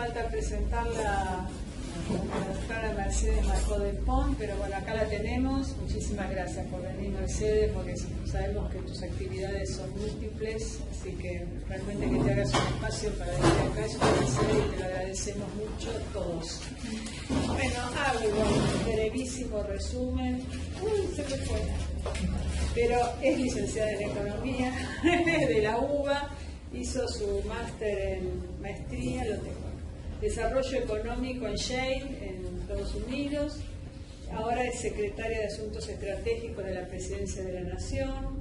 falta presentarla a la doctora Mercedes Marcó del Pont, pero bueno, acá la tenemos. Muchísimas gracias por venir, Mercedes, porque sabemos que tus actividades son múltiples, así que realmente que te hagas un espacio para venir acá es un placer y te lo agradecemos mucho todos. Bueno, hago un brevísimo resumen. Se me fue. Pero es licenciada en Economía de la UBA, hizo su máster en maestría, lo tengo. Desarrollo Económico en Yale, en Estados Unidos. Ahora es secretaria de Asuntos Estratégicos de la Presidencia de la Nación.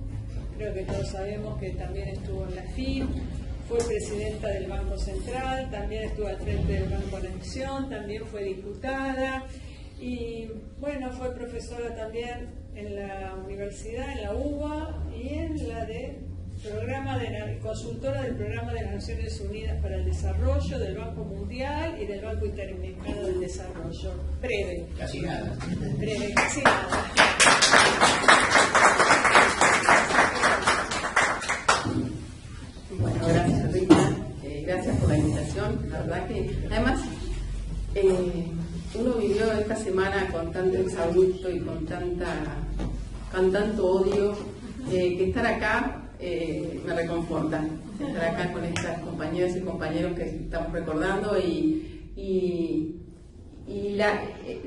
Creo que todos sabemos que también estuvo en la FIP. Fue presidenta del Banco Central, también estuvo al frente del Banco Nación, también fue diputada. Y bueno, fue profesora también en la universidad, en la UBA y en la de consultora del Programa de las Naciones Unidas para el Desarrollo, del Banco Mundial y del Banco Interamericano del Desarrollo. Breve. Casi nada. Breve, casi nada. Bueno, gracias Rita, gracias por la invitación. La verdad que, además, uno vivió esta semana con tanto exabrupto y con tanto odio, que estar acá me reconforta, estar acá con estas compañeras y compañeros que estamos recordando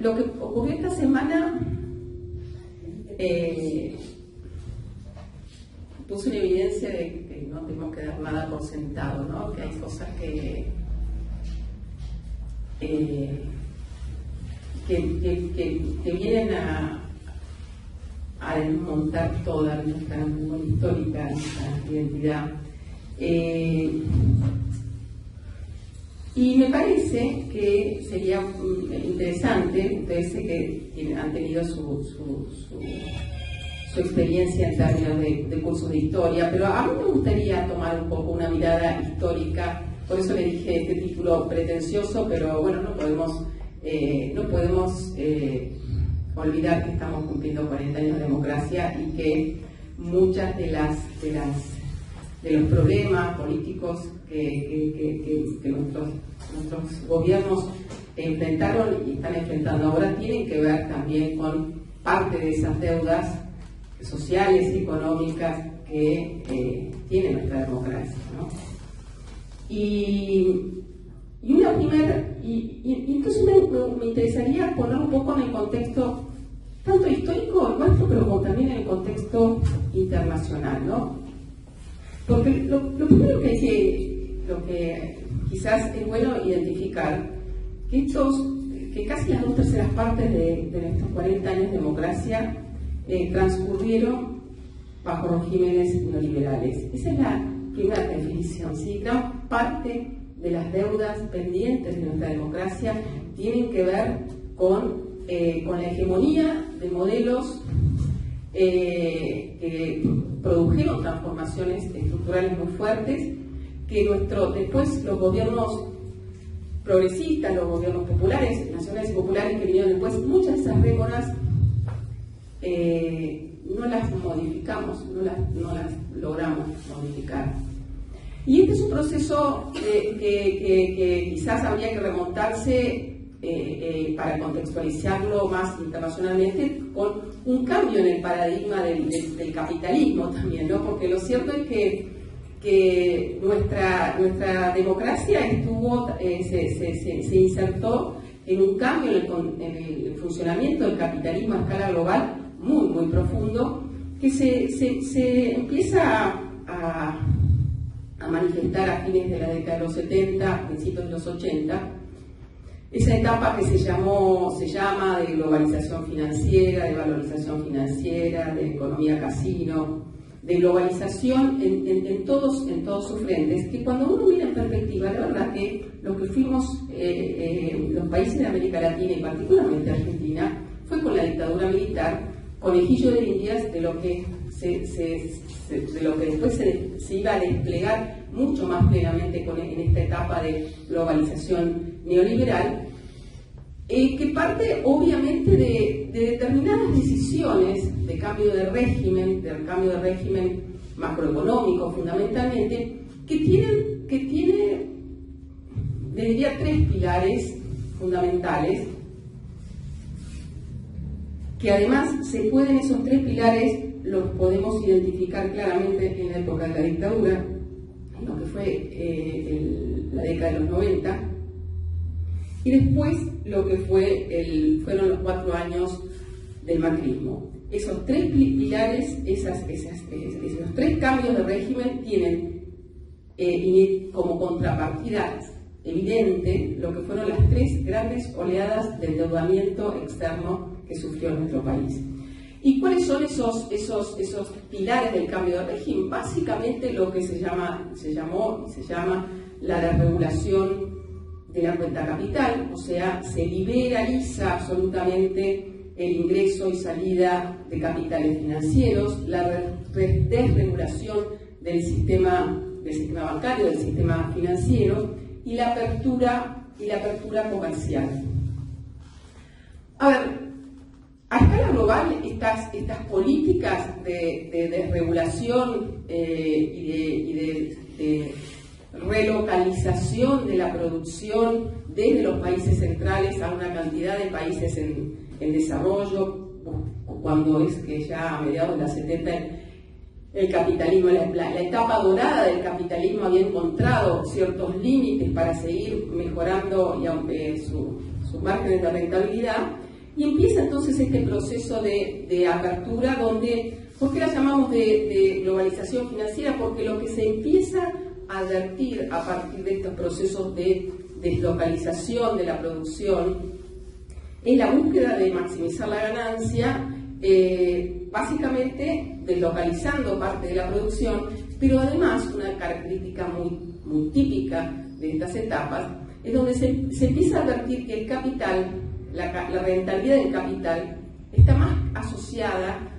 lo que ocurrió esta semana puso en evidencia de que no tenemos que dar nada por sentado, ¿no? Que hay cosas que vienen a desmontar toda nuestra memoria histórica, nuestra identidad. Y me parece que sería interesante, ustedes sé que han tenido su experiencia en términos de cursos de historia, pero a mí me gustaría tomar un poco una mirada histórica, por eso le dije este título pretencioso, pero bueno, no podemos olvidar que estamos cumpliendo 40 años de democracia y que muchas de los problemas políticos que nuestros gobiernos enfrentaron y están enfrentando ahora tienen que ver también con parte de esas deudas sociales y económicas que tiene nuestra democracia, ¿no? Y entonces me interesaría poner un poco en el contexto tanto histórico nuestro, pero como también en el contexto internacional, ¿no? Porque lo primero que quizás es bueno identificar que casi las 2/3 partes de nuestros 40 años de democracia transcurrieron bajo regímenes neoliberales. Esa es la primera definición, ¿sí? Gran parte de las deudas pendientes de nuestra democracia tienen que ver con la hegemonía de modelos que produjeron transformaciones estructurales muy fuertes, que después los gobiernos progresistas, los gobiernos populares, nacionales y populares que vinieron después, muchas de esas rémoras no las modificamos, no las logramos modificar. Y este es un proceso que quizás habría que remontarse para contextualizarlo más internacionalmente con un cambio en el paradigma del capitalismo también, ¿no? Porque lo cierto es que nuestra democracia se insertó en un cambio en el funcionamiento del capitalismo a escala global muy, muy profundo, que se empieza a manifestar a fines de la década de los 70, principios de los 80, esa etapa que se llama de globalización financiera, de valorización financiera, de economía casino, de globalización en todos sus frentes, que cuando uno mira en perspectiva, la verdad que lo que fuimos los países de América Latina y particularmente Argentina, fue con la dictadura militar, conejillo de indias de lo que después se iba a desplegar mucho más plenamente en esta etapa de globalización neoliberal, que parte obviamente de determinadas decisiones de cambio de régimen, macroeconómico fundamentalmente, que tiene le diría 3 pilares fundamentales, que además se pueden, esos 3 pilares los podemos identificar claramente en la época de la dictadura, en lo que fue la década de los 90, y después lo que fueron los 4 años del macrismo. Esos 3 pilares, esos 3 cambios de régimen tienen como contrapartida evidente lo que fueron las 3 grandes oleadas de endeudamiento externo que sufrió nuestro país. ¿Y cuáles son esos pilares del cambio de régimen? Básicamente lo que se llama la desregulación de la cuenta capital, o sea, se liberaliza absolutamente el ingreso y salida de capitales financieros, la desregulación del sistema bancario, del sistema financiero, y la apertura comercial. A ver, a escala global, estas políticas de desregulación y de relocalización de la producción desde los países centrales a una cantidad de países en desarrollo, cuando es que ya a mediados de los 70 el capitalismo, la etapa dorada del capitalismo había encontrado ciertos límites para seguir mejorando sus márgenes de rentabilidad, y empieza entonces este proceso de apertura donde, ¿por qué la llamamos de globalización financiera? Porque lo que se empieza a advertir a partir de estos procesos de deslocalización de la producción es la búsqueda de maximizar la ganancia, básicamente deslocalizando parte de la producción, pero además una característica muy típica de estas etapas es donde se empieza a advertir que el capital, la rentabilidad del capital, está más asociada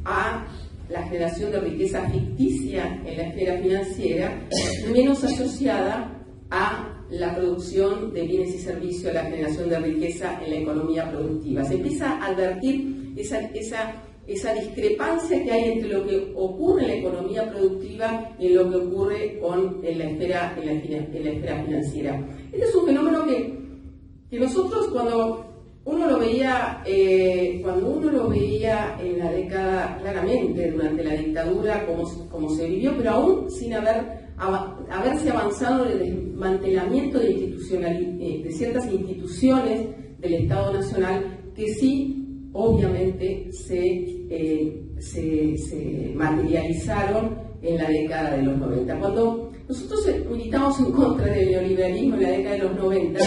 a la generación de riqueza ficticia en la esfera financiera y menos asociada a la producción de bienes y servicios, a la generación de riqueza en la economía productiva. Se empieza a advertir esa discrepancia que hay entre lo que ocurre en la economía productiva y en lo que ocurre en la esfera financiera. Este es un fenómeno que nosotros cuando uno lo veía en la década, claramente durante la dictadura, como se vivió, pero aún sin haberse avanzado en el desmantelamiento de ciertas instituciones del Estado Nacional que sí, obviamente, se materializaron en la década de los 90. Cuando nosotros militamos en contra del neoliberalismo en la década de los 90,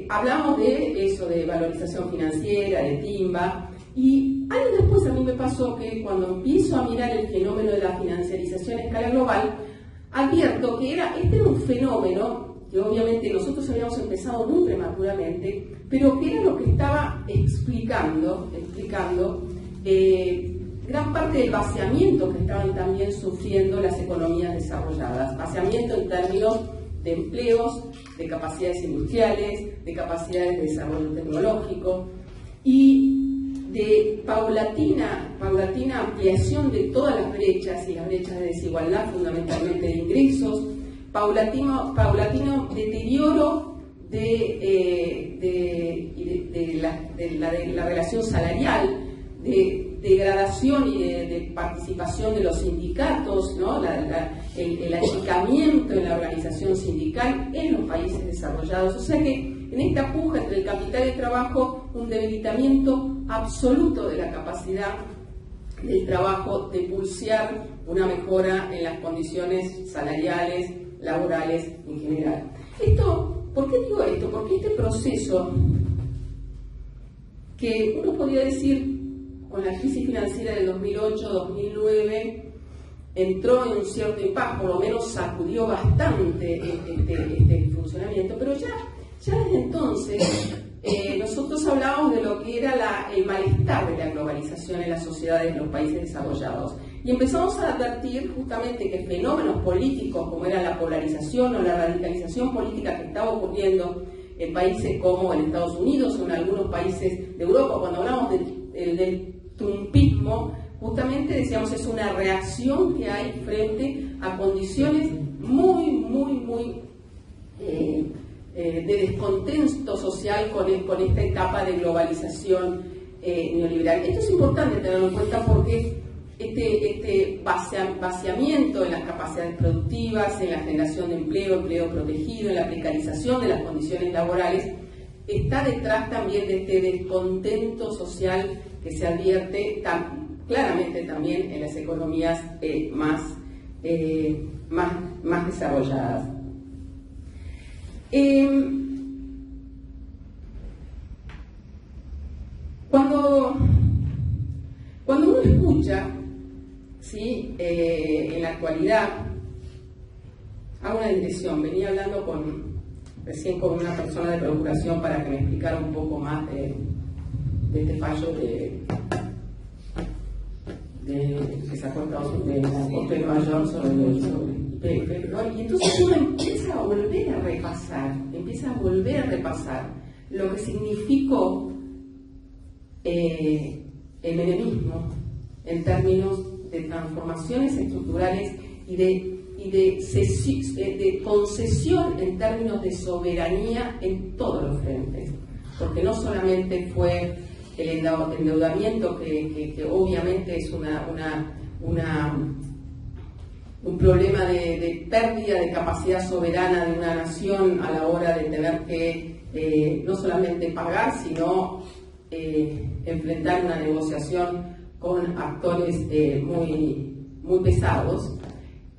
hablamos de eso, de valorización financiera, de timba, y años después a mí me pasó que cuando empiezo a mirar el fenómeno de la financiarización a escala global, advierto que este era un fenómeno que obviamente nosotros habíamos empezado muy prematuramente, pero que era lo que estaba explicando gran parte del vaciamiento que estaban también sufriendo las economías desarrolladas. Vaciamiento en términos de empleos, de capacidades industriales, de capacidades de desarrollo tecnológico y de paulatina ampliación de todas las brechas y las brechas de desigualdad, fundamentalmente de ingresos, paulatino deterioro de la relación salarial, de degradación y de participación de los sindicatos, ¿no? El achicamiento en la organización sindical en los países desarrollados. O sea que en esta puja entre el capital y el trabajo, un debilitamiento absoluto de la capacidad del trabajo de pulsear una mejora en las condiciones salariales, laborales en general. ¿Por qué digo esto? Porque este proceso, que uno podría decir con la crisis financiera del 2008-2009 entró en un cierto impasse, por lo menos sacudió bastante este funcionamiento, pero ya desde entonces nosotros hablábamos de lo que era el malestar de la globalización en las sociedades de los países desarrollados, y empezamos a advertir justamente que fenómenos políticos como era la polarización o la radicalización política que estaba ocurriendo en países como en Estados Unidos o en algunos países de Europa. Cuando hablamos del trumpismo, justamente decíamos es una reacción que hay frente a condiciones muy de descontento social con esta etapa de globalización neoliberal. Esto es importante tenerlo en cuenta porque este vaciamiento en las capacidades productivas, en la generación de empleo protegido, en la precarización de las condiciones laborales, está detrás también de este descontento social que se advierte claramente también en las economías más desarrolladas. Cuando uno escucha, ¿sí? En la actualidad, hago una digresión, venía hablando recién con una persona de procuración para que me explicara un poco más de este fallo que sacó de la Corte de Nueva York sobre IPF, ¿no? Y entonces uno empieza a volver a repasar lo que significó el menemismo en términos de transformaciones estructurales y de concesión en términos de soberanía en todos los frentes, porque no solamente fue el endeudamiento que obviamente es un problema de pérdida de capacidad soberana de una nación a la hora de tener que no solamente pagar, sino enfrentar una negociación con actores muy pesados,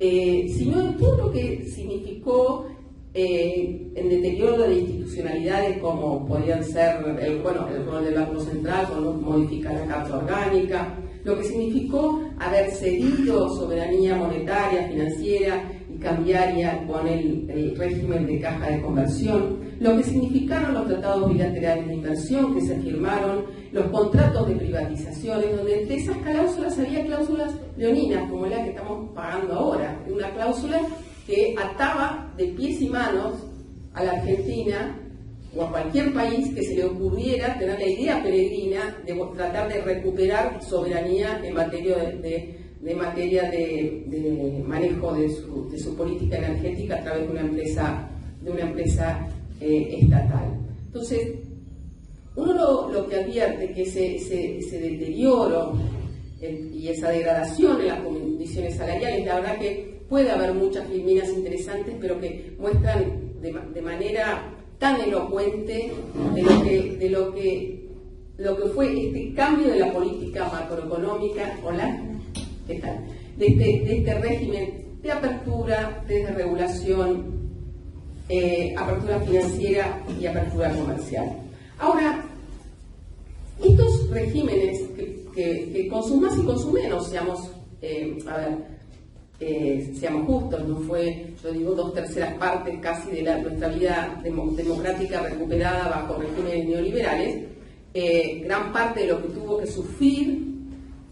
sino en todo lo que significó en deterioro de institucionalidades como podían ser el rol del Banco Central con modificar la Carta Orgánica, lo que significó haber cedido soberanía monetaria, financiera y cambiaria con el régimen de caja de conversión, lo que significaron los tratados bilaterales de inversión que se firmaron, los contratos de privatizaciones, donde entre esas cláusulas había cláusulas leoninas, como la que estamos pagando ahora, una cláusula que ataba de pies y manos a la Argentina o a cualquier país que se le ocurriera tener la idea peregrina de tratar de recuperar soberanía en materia de manejo de su política energética a través de una empresa estatal. Entonces, uno lo que advierte que ese deterioro y esa degradación en las condiciones salariales, la verdad que puede haber muchas filminas interesantes, pero que muestran de manera tan elocuente de lo que fue este cambio de la política macroeconómica, hola, ¿qué tal? De este régimen de apertura, de desregulación, apertura financiera y apertura comercial. Ahora, estos regímenes que con sus más y con sus menos, seamos justos, no fue, yo digo, 2/3 partes casi de nuestra vida democrática recuperada bajo regímenes neoliberales, gran parte de lo que tuvo que sufrir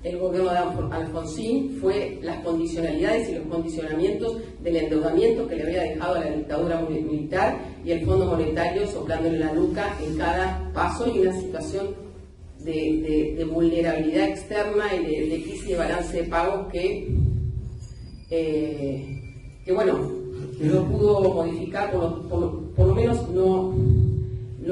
el gobierno de Alfonsín fue las condicionalidades y los condicionamientos del endeudamiento que le había dejado a la dictadura militar y el Fondo Monetario soplándole la nuca en cada paso, y una situación de vulnerabilidad externa y de crisis de balance de pagos que no pudo modificar, por lo menos no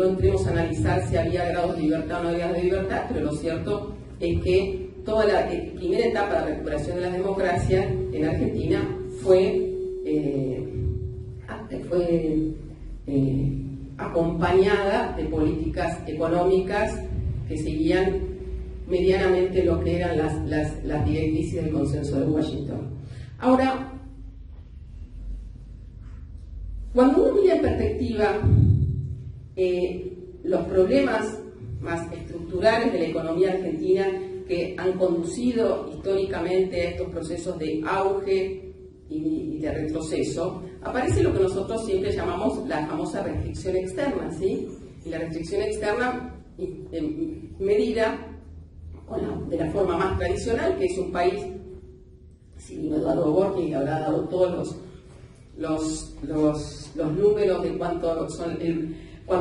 entremos a analizar si había grados de libertad o no había grados de libertad, pero lo cierto es que toda la primera etapa de recuperación de la democracia en Argentina fue acompañada de políticas económicas que seguían medianamente lo que eran las directrices del consenso de Washington. Ahora, cuando uno mira en perspectiva los problemas más estructurales de la economía argentina que han conducido históricamente a estos procesos de auge y de retroceso, aparece lo que nosotros siempre llamamos la famosa restricción externa, ¿sí? Y la restricción externa medida de la forma más tradicional, que es un país, si Eduardo Borghi habrá dado todos los números de cuánto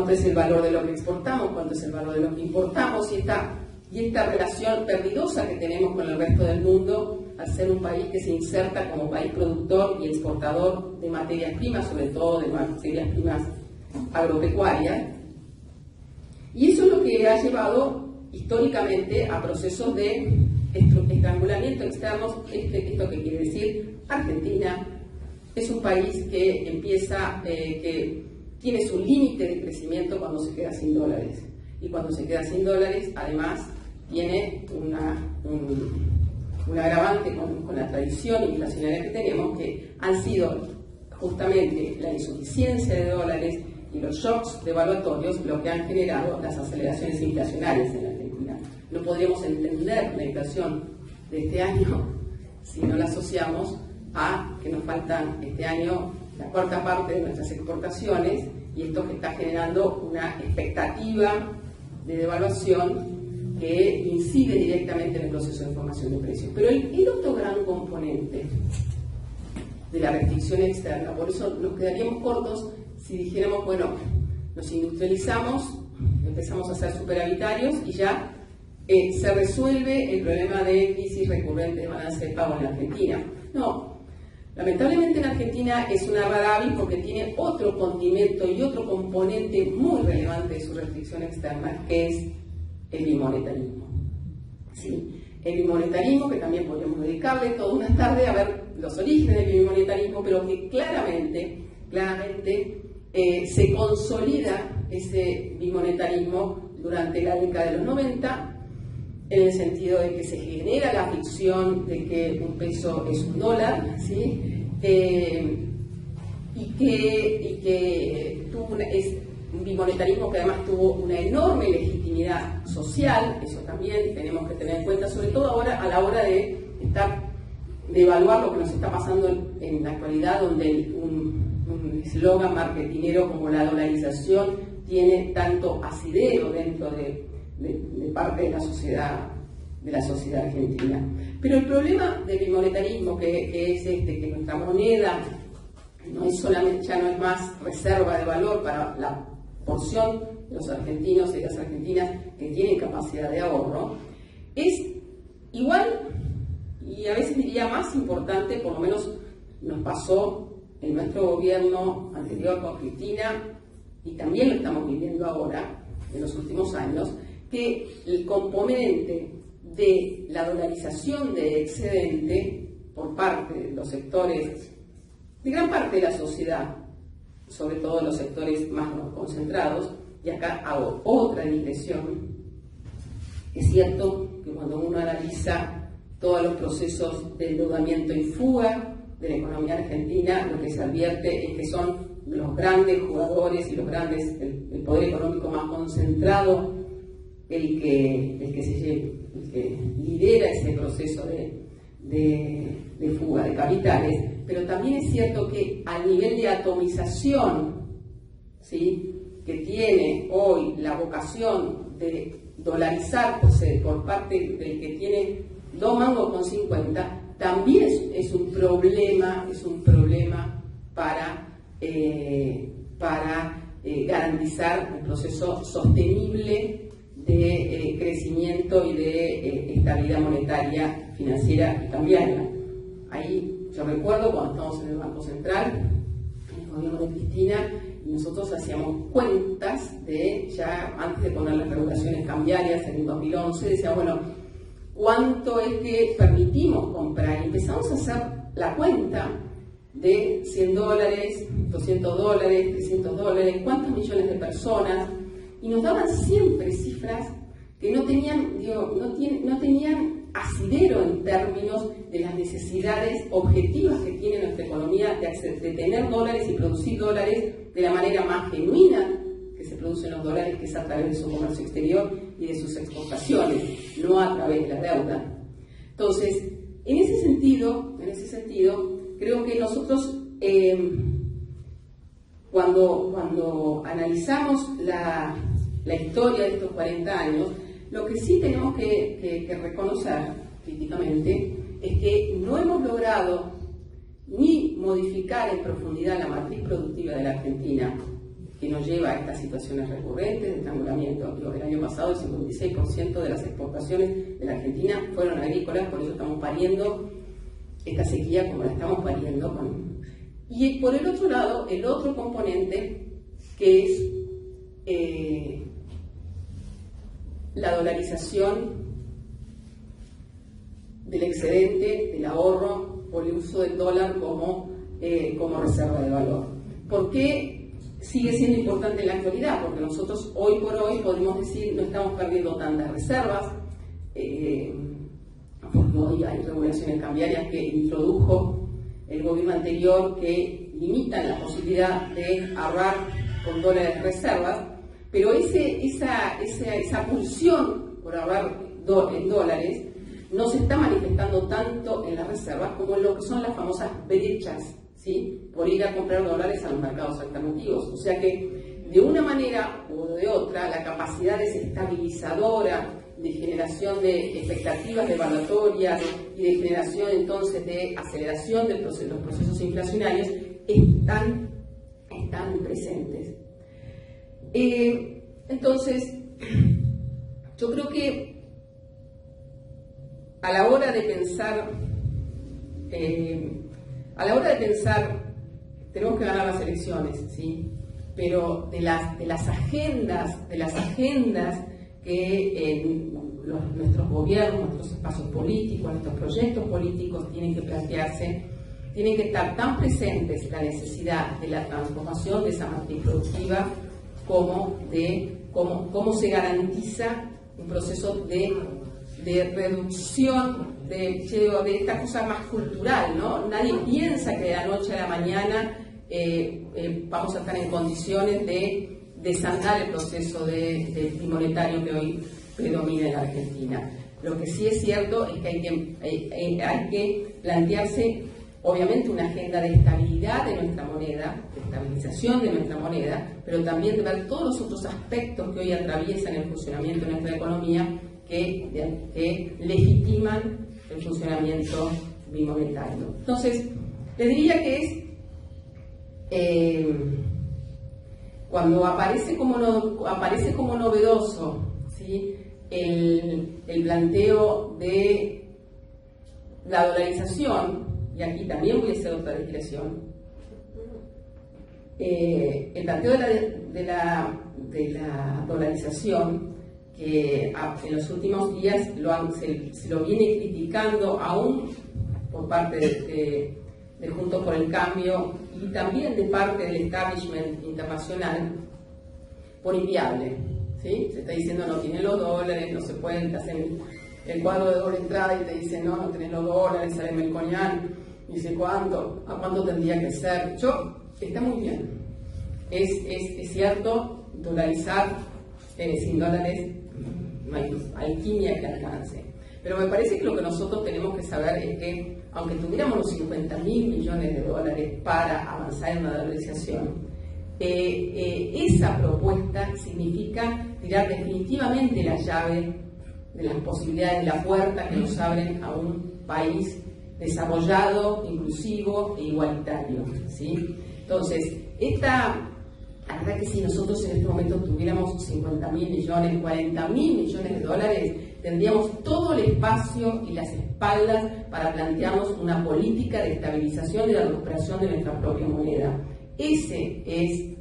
es el valor de lo que exportamos, cuánto es el valor de lo que importamos, y está y esta relación perdidosa que tenemos con el resto del mundo, al ser un país que se inserta como país productor y exportador de materias primas, sobre todo de materias primas agropecuarias. Y eso es lo que ha llevado históricamente a procesos de estrangulamiento externos. ¿Esto qué quiere decir? Argentina es un país que empieza, que tiene su límite de crecimiento cuando se queda sin dólares. Y cuando se queda sin dólares, además, tiene un agravante con la tradición inflacionaria que tenemos, que han sido justamente la insuficiencia de dólares y los shocks devaluatorios lo que han generado las aceleraciones inflacionarias en la Argentina. No podríamos entender la inflación de este año si no la asociamos a que nos faltan este año la cuarta parte de nuestras exportaciones, y esto que está generando una expectativa de devaluación que incide directamente en el proceso de formación de precios. Pero el otro gran componente de la restricción externa, por eso nos quedaríamos cortos si dijéramos, bueno, nos industrializamos, empezamos a ser superavitarios y ya se resuelve el problema de crisis recurrente de balance de pago en la Argentina. No, lamentablemente en Argentina es una rara avis porque tiene otro condimento y otro componente muy relevante de su restricción externa, que es el bimonetarismo. ¿Sí? El bimonetarismo, que también podríamos dedicarle toda una tarde a ver los orígenes del bimonetarismo, pero que claramente se consolida ese bimonetarismo durante la década de los 90, en el sentido de que se genera la ficción de que un peso es un dólar, ¿sí? y que es un bimonetarismo que además tuvo una enorme legitimidad social. Eso también tenemos que tener en cuenta, sobre todo ahora a la hora de evaluar lo que nos está pasando en la actualidad, donde un eslogan marketinero como la dolarización tiene tanto asidero dentro de parte de la sociedad argentina. Pero el problema del bimonetarismo, que es que nuestra moneda no es solamente, ya no es más reserva de valor para la porción de los argentinos y las argentinas que tienen capacidad de ahorro, es igual y a veces diría más importante, por lo menos nos pasó en nuestro gobierno anterior con Cristina y también lo estamos viviendo ahora en los últimos años, que el componente de la dolarización de excedente por parte de los sectores, de gran parte de la sociedad, sobre todo los sectores más concentrados, y acá hago otra digresión. Es cierto que cuando uno analiza todos los procesos de endeudamiento y fuga de la economía argentina, lo que se advierte es que son los grandes jugadores y el poder económico más concentrado el que lidera ese proceso de fuga de capitales. Pero también es cierto que al nivel de atomización, ¿sí?, que tiene hoy la vocación de dolarizarse por parte del que tiene 2 mangos con 50, también es un problema para garantizar un proceso sostenible de crecimiento y de estabilidad monetaria, financiera y cambiaria. Ahí yo recuerdo cuando estábamos en el Banco Central, en el gobierno de Cristina, y nosotros hacíamos cuentas ya antes de poner las regulaciones cambiarias en el 2011, decíamos, bueno, ¿cuánto es que permitimos comprar? Y empezamos a hacer la cuenta de $100, $200, $300, cuántos millones de personas, y nos daban siempre cifras que no tenían asidero en términos de las necesidades objetivas que tiene nuestra economía de tener dólares y producir dólares de la manera más genuina que se producen los dólares, que es a través de su comercio exterior y de sus exportaciones, no a través de la deuda. Entonces, en ese sentido, creo que nosotros cuando analizamos la historia de estos 40 años, lo que sí tenemos que reconocer críticamente es que no hemos logrado ni modificar en profundidad la matriz productiva de la Argentina, que nos lleva a estas situaciones recurrentes de estrangulamiento. El año pasado el 56% de las exportaciones de la Argentina fueron agrícolas, por eso estamos pariendo esta sequía como la estamos pariendo. Y por el otro lado, el otro componente que es la dolarización del excedente, del ahorro, por el uso del dólar como reserva de valor. ¿Por qué sigue siendo importante en la actualidad? Porque nosotros hoy por hoy podemos decir no estamos perdiendo tantas reservas, porque hoy hay regulaciones cambiarias que introdujo el gobierno anterior que limitan la posibilidad de ahorrar con dólares de reservas, pero esa pulsión por ahorrar en dólares no se está manifestando tanto en las reservas como en lo que son las famosas brechas, ¿sí?, por ir a comprar dólares a los mercados alternativos. O sea que de una manera o de otra la capacidad desestabilizadora de generación de expectativas devaluatorias y de generación entonces de aceleración de los procesos inflacionarios están presentes. Entonces, yo creo que a la hora de pensar, tenemos que ganar las elecciones, ¿sí? Pero de las agendas que nuestros gobiernos, nuestros espacios políticos, nuestros proyectos políticos tienen que plantearse, tienen que estar tan presentes la necesidad de la transformación de esa matriz productiva como de cómo se garantiza un proceso de reducción de esta cosa más cultural, ¿no? Nadie piensa que de la noche a la mañana vamos a estar en condiciones de desandar el proceso de monetario que hoy predomina en la Argentina. Lo que sí es cierto es que hay que plantearse, obviamente, una agenda de estabilidad de nuestra moneda, de estabilización de nuestra moneda, pero también de ver todos los otros aspectos que hoy atraviesan el funcionamiento de nuestra economía que legitiman el funcionamiento bimonetario. Entonces, les diría que es cuando aparece como novedoso, ¿sí?, el planteo de la dolarización, y aquí también voy a hacer otra desviación, el planteo de la dolarización, que en los últimos días se lo viene criticando aún por parte de Juntos por el Cambio y también de parte del establishment internacional por inviable, ¿sí? Se está diciendo no tienen los dólares, no se pueden, te hacen el cuadro de doble entrada y te dicen no tenés los dólares, sale Melconian, y dice ¿a cuánto tendría que ser? Está muy bien, es cierto, dolarizar sin dólares no hay alquimia que alcance, pero me parece que lo que nosotros tenemos que saber es que aunque tuviéramos los 50.000 millones de dólares para avanzar en una dolarización, esa propuesta significa tirar definitivamente la llave de las posibilidades de la puerta que nos abren a un país desarrollado, inclusivo e igualitario, ¿sí? Entonces, la verdad que si nosotros en este momento tuviéramos 50.000 millones, 40.000 millones de dólares, tendríamos todo el espacio y las espaldas para plantearnos una política de estabilización y de recuperación de nuestra propia moneda. Ese es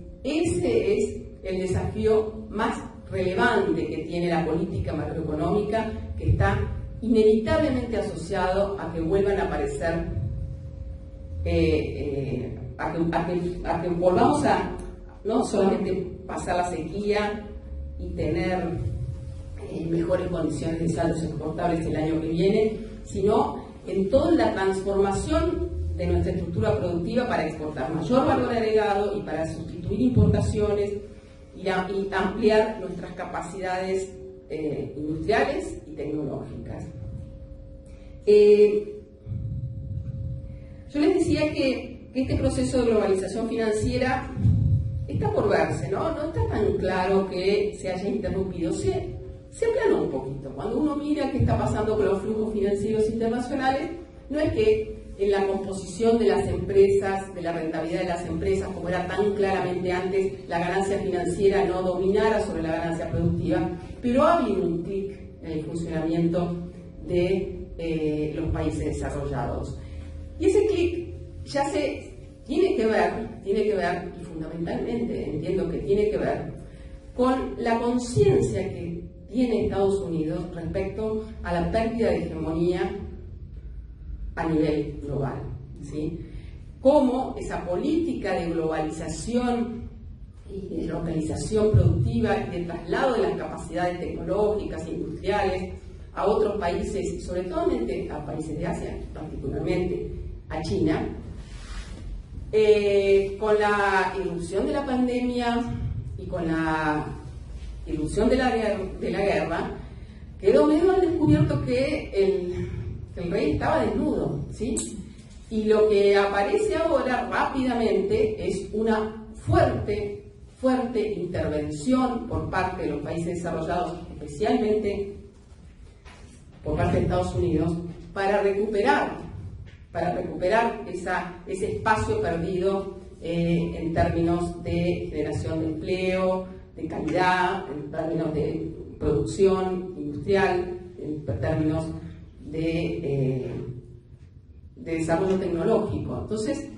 el desafío más relevante que tiene la política macroeconómica, que está inevitablemente asociado a que vuelvan a aparecer, a que volvamos a no solamente pasar la sequía y tener mejores condiciones de saldos exportables el año que viene, sino en toda la transformación de nuestra estructura productiva para exportar mayor valor agregado y para sustituir importaciones y ampliar nuestras capacidades industriales y tecnológicas. Yo les decía que este proceso de globalización financiera está por verse, ¿no? No está tan claro que se haya interrumpido, se aplanó un poquito. Cuando uno mira qué está pasando con los flujos financieros internacionales, no es que en la composición de las empresas, de la rentabilidad de las empresas, como era tan claramente antes, la ganancia financiera no dominara sobre la ganancia productiva, pero ha habido un clic en el funcionamiento de los países desarrollados. Y ese clic ya tiene que ver, y fundamentalmente entiendo que tiene que ver, con la conciencia que tiene Estados Unidos respecto a la pérdida de hegemonía a nivel global, ¿sí? Cómo esa política de globalización y de localización productiva y de traslado de las capacidades tecnológicas e industriales a otros países, sobre todo a países de Asia, particularmente a China, con la irrupción de la pandemia y con la irrupción de la guerra, quedó medio al descubierto que el rey estaba desnudo, ¿sí? Y lo que aparece ahora rápidamente es una fuerte intervención por parte de los países desarrollados, especialmente por parte de Estados Unidos, para recuperar ese espacio perdido en términos de generación de empleo, de calidad, en términos de producción industrial, en términos de desarrollo tecnológico. Entonces,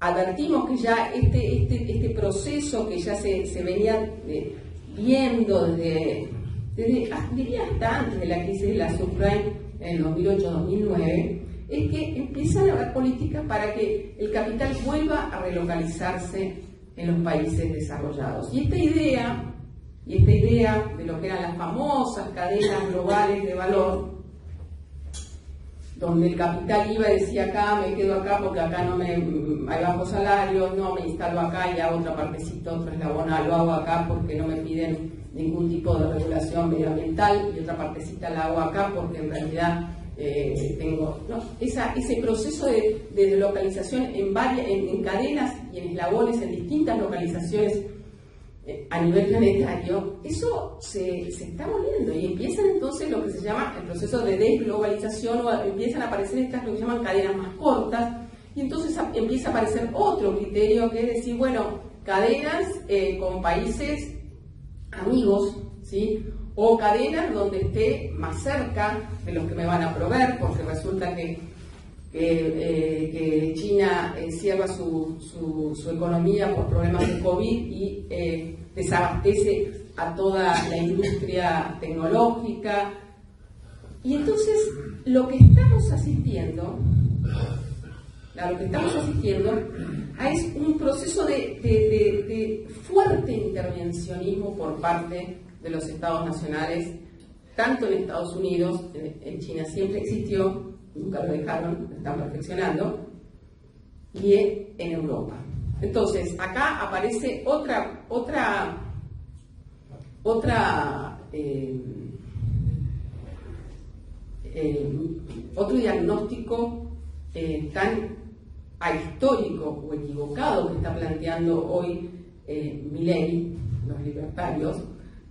advertimos que ya este proceso que ya se venía viendo diría hasta antes de la crisis de la subprime en el 2008-2009, es que empiezan a haber políticas para que el capital vuelva a relocalizarse en los países desarrollados. Y esta idea de lo que eran las famosas cadenas globales de valor, donde el capital iba y decía acá, me quedo acá porque acá no hay bajos salarios, no me instalo acá y hago otra partecita, otro eslabón, lo hago acá porque no me piden ningún tipo de regulación medioambiental y otra partecita la hago acá porque en realidad tengo ese proceso de deslocalización en cadenas y en eslabones en distintas localizaciones a nivel planetario. Eso se está volviendo y empiezan entonces lo que se llama el proceso de desglobalización, o empiezan a aparecer estas lo que llaman cadenas más cortas, y entonces empieza a aparecer otro criterio, que es decir, bueno, cadenas con países amigos, ¿sí? O cadenas donde esté más cerca de los que me van a proveer, porque resulta que China cierra su economía por problemas de COVID y desabastece a toda la industria tecnológica. Y entonces lo que estamos asistiendo es un proceso de fuerte intervencionismo por parte de los estados nacionales, tanto en Estados Unidos, en China siempre existió, nunca lo dejaron, lo están perfeccionando, y en Europa. Entonces, acá aparece otro diagnóstico tan ahistórico o equivocado que está planteando hoy Milei, los libertarios,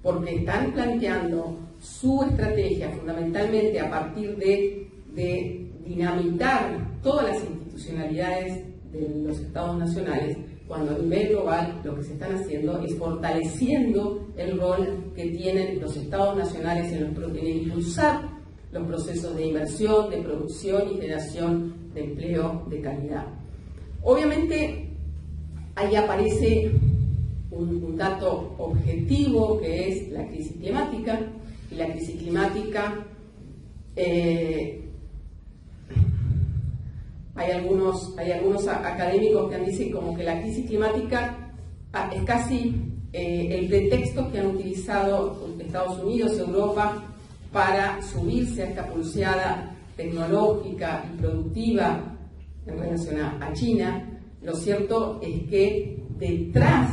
porque están planteando su estrategia fundamentalmente a partir de dinamitar todas las institucionalidades de los estados nacionales, cuando a nivel global lo que se están haciendo es fortaleciendo el rol que tienen los estados nacionales en impulsar los procesos de inversión, de producción y generación de empleo de calidad. Obviamente ahí aparece un dato objetivo, que es la crisis climática, y la crisis climática hay algunos académicos que dicen como que la crisis climática es casi el pretexto que han utilizado Estados Unidos, Europa, para subirse a esta pulseada tecnológica y productiva en relación a China. Lo cierto es que detrás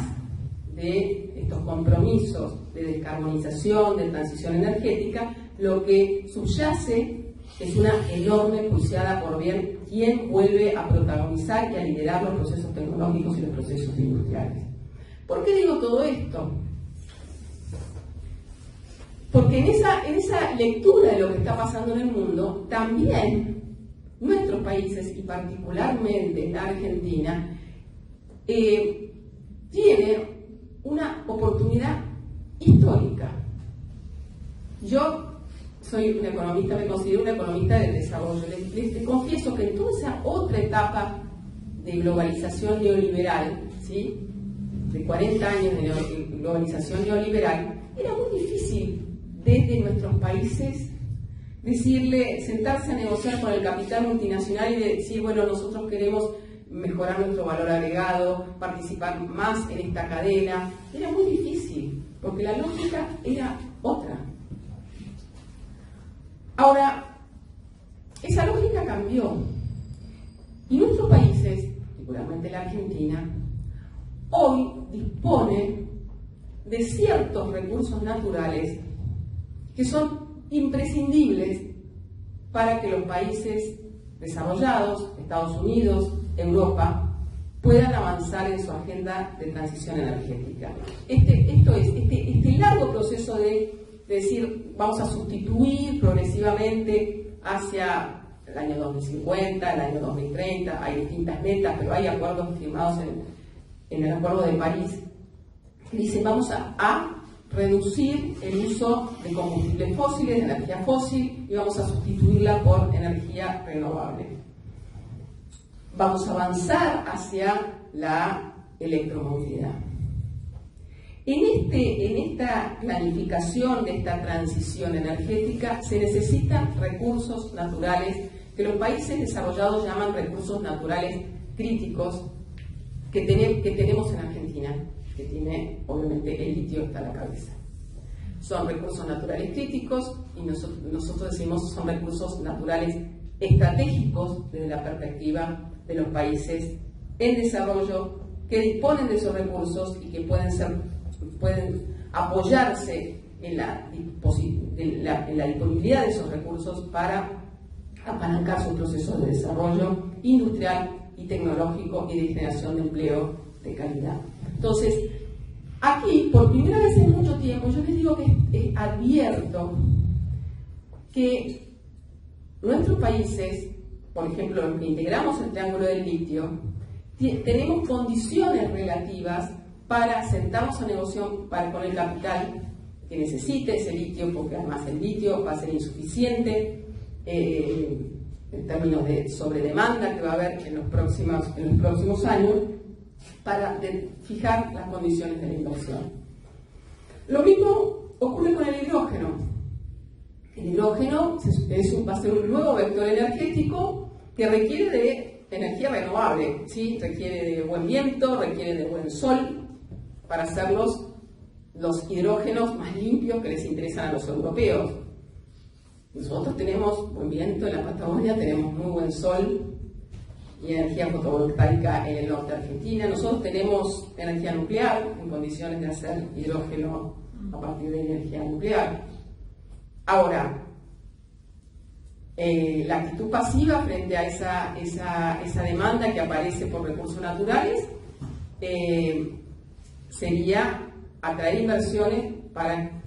de estos compromisos de descarbonización, de transición energética, lo que subyace es una enorme pulseada por ver quién vuelve a protagonizar y a liderar los procesos tecnológicos y los procesos industriales. ¿Por qué digo todo esto? Porque en esa lectura de lo que está pasando en el mundo, también nuestros países y particularmente la Argentina tiene una oportunidad histórica. Yo soy una economista, me considero una economista del desarrollo. Les confieso que en toda esa otra etapa de globalización neoliberal, ¿sí?, de 40 años de globalización neoliberal, era muy difícil desde nuestros países sentarse a negociar con el capital multinacional y decir, bueno, nosotros queremos mejorar nuestro valor agregado, participar más en esta cadena. Era muy difícil, porque la lógica era otra. Ahora, esa lógica cambió. Y nuestros países, particularmente la Argentina, hoy dispone de ciertos recursos naturales que son imprescindibles para que los países desarrollados, Estados Unidos, Europa, puedan avanzar en su agenda de transición energética. Este largo proceso de decir, vamos a sustituir progresivamente hacia el año 2050, el año 2030, hay distintas metas, pero hay acuerdos firmados en el Acuerdo de París que dicen vamos a reducir el uso de combustibles fósiles, de energía fósil, y vamos a sustituirla por energía renovable. Vamos a avanzar hacia la electromovilidad. En esta planificación de esta transición energética se necesitan recursos naturales que los países desarrollados llaman recursos naturales críticos que tenemos en Argentina, que tiene obviamente el litio hasta la cabeza. Son recursos naturales críticos y nosotros decimos son recursos naturales estratégicos desde la perspectiva de los países en desarrollo que disponen de esos recursos y que pueden apoyarse en la disponibilidad de esos recursos para apalancar sus procesos de desarrollo industrial y tecnológico y de generación de empleo de calidad. Entonces, aquí, por primera vez en mucho tiempo, yo les digo que advierto que nuestros países, por ejemplo, los que integramos el Triángulo del Litio, tenemos condiciones relativas para sentarnos a negociar con el capital que necesite ese litio, porque además el litio va a ser insuficiente en términos de sobredemanda que va a haber en los próximos años, para fijar las condiciones de la inversión. Lo mismo ocurre con el hidrógeno. El hidrógeno va a ser un nuevo vector energético que requiere de energía renovable, ¿sí? Requiere de buen viento, requiere de buen sol para hacer los hidrógenos más limpios que les interesan a los europeos. Nosotros tenemos buen viento en la Patagonia, tenemos muy buen sol y energía fotovoltaica en el norte de Argentina. Nosotros tenemos energía nuclear en condiciones de hacer hidrógeno a partir de energía nuclear. Ahora, la actitud pasiva frente a esa demanda que aparece por recursos naturales sería atraer inversiones para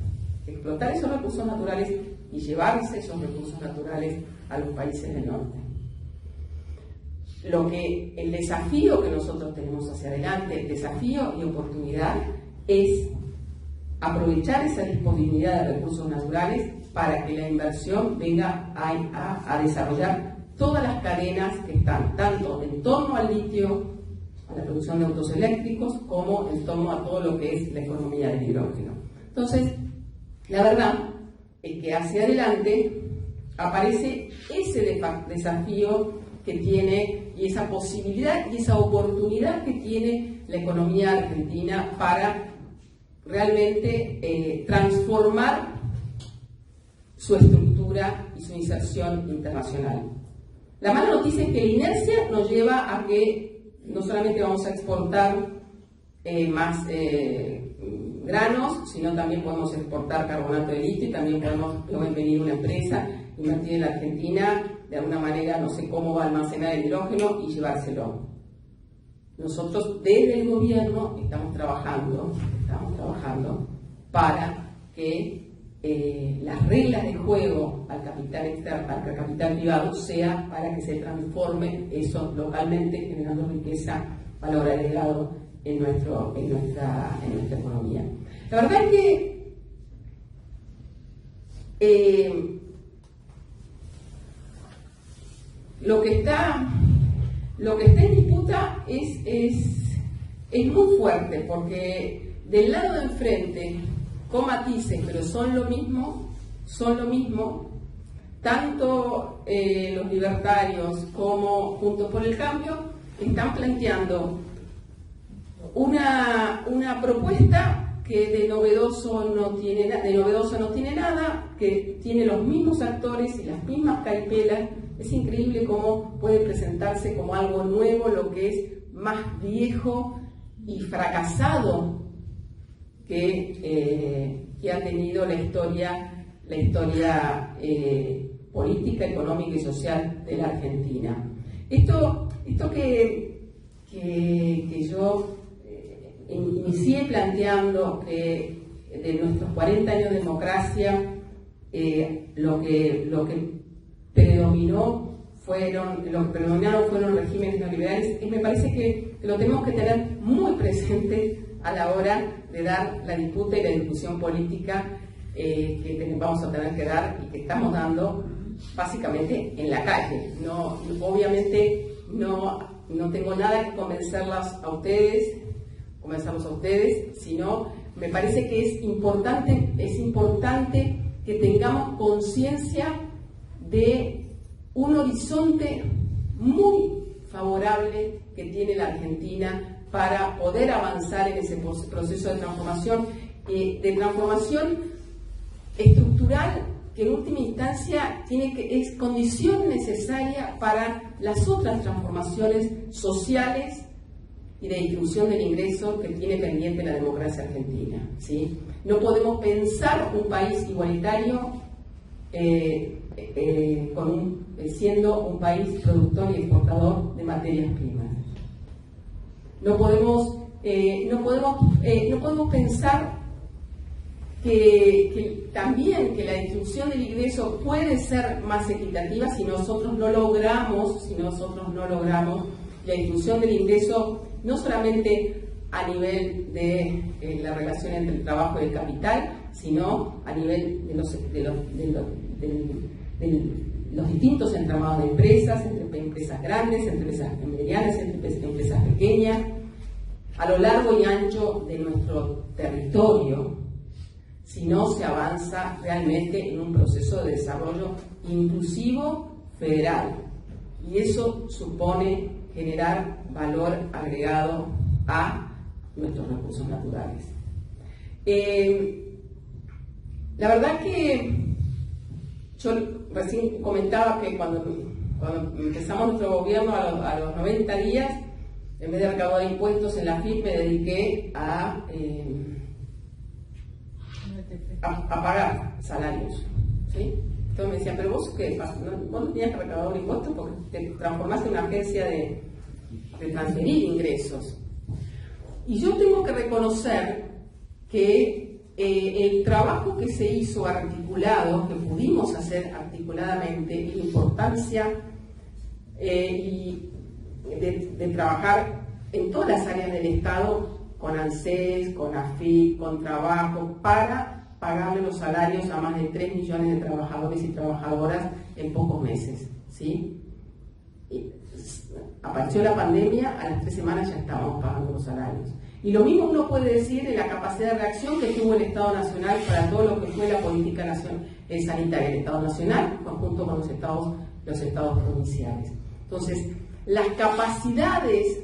explotar esos recursos naturales y llevarse esos recursos naturales a los países del norte. El desafío que nosotros tenemos hacia adelante, desafío y oportunidad, es aprovechar esa disponibilidad de recursos naturales para que la inversión venga a desarrollar todas las cadenas que están tanto en torno al litio, a la producción de autos eléctricos, como en torno a todo lo que es la economía del hidrógeno. Entonces, la verdad es que hacia adelante aparece ese desafío que tiene, y esa posibilidad y esa oportunidad que tiene la economía argentina para realmente transformar su estructura y su inserción internacional. La mala noticia es que la inercia nos lleva a que no solamente vamos a exportar más granos, sino también podemos exportar carbonato de litio y también puede venir una empresa, invertir en la Argentina, de alguna manera, no sé cómo va a almacenar el hidrógeno y llevárselo. Nosotros desde el gobierno estamos trabajando para que las reglas de juego al capital externo, al capital privado, sea para que se transforme eso localmente, generando riqueza, valor agregado en nuestra economía. La verdad es que lo que está en disputa es muy fuerte, porque del lado de enfrente, con matices, pero son lo mismo, tanto los libertarios como Juntos por el Cambio están planteando una propuesta que de novedoso no tiene nada, que tiene los mismos actores y las mismas caripelas. Es increíble cómo puede presentarse como algo nuevo lo que es más viejo y fracasado que ha tenido la historia política, económica y social de la Argentina. Esto que yo inicié planteando que de nuestros 40 años de democracia lo que predominaron fueron regímenes neoliberales, y me parece que lo tenemos que tener muy presente a la hora de dar la disputa y la discusión política que vamos a tener que dar y que estamos dando básicamente en la calle. Obviamente no tengo nada que convencerlos a ustedes, sino me parece que es importante que tengamos conciencia de un horizonte muy favorable que tiene la Argentina para poder avanzar en ese proceso de transformación estructural, que en última instancia es condición necesaria para las otras transformaciones sociales y de distribución del ingreso que tiene pendiente la democracia argentina, ¿sí? No podemos pensar un país igualitario siendo un país productor y exportador de materias primas. No podemos pensar que la distribución del ingreso puede ser más equitativa si nosotros no logramos la distribución del ingreso no solamente a nivel de la relación entre el trabajo y el capital, sino a nivel de los distintos entramados de empresas, entre empresas grandes, entre empresas medianas, entre empresas pequeñas, a lo largo y ancho de nuestro territorio, si no se avanza realmente en un proceso de desarrollo inclusivo federal. Y eso supone generar valor agregado a nuestros recursos naturales. La verdad que yo recién comentaba que cuando empezamos nuestro gobierno a los 90 días, en vez de recaudar impuestos en la FIP, me dediqué a pagar salarios, ¿sí? Entonces me decían, pero vos qué pasa, vos no tenías que recaudar impuestos porque te transformaste en una agencia de transferir ingresos. Y yo tengo que reconocer que el trabajo que se hizo articulado, que pudimos hacer articuladamente, la importancia y de trabajar en todas las áreas del Estado, con ANSES, con AFIP, con trabajo, para pagarle los salarios a más de 3 millones de trabajadores y trabajadoras en pocos meses, ¿sí? Apareció la pandemia, a las 3 semanas ya estábamos pagando los salarios. Y lo mismo uno puede decir de la capacidad de reacción que tuvo el Estado Nacional para todo lo que fue la política sanitaria, el Estado Nacional, junto con los estados provinciales. Entonces, las capacidades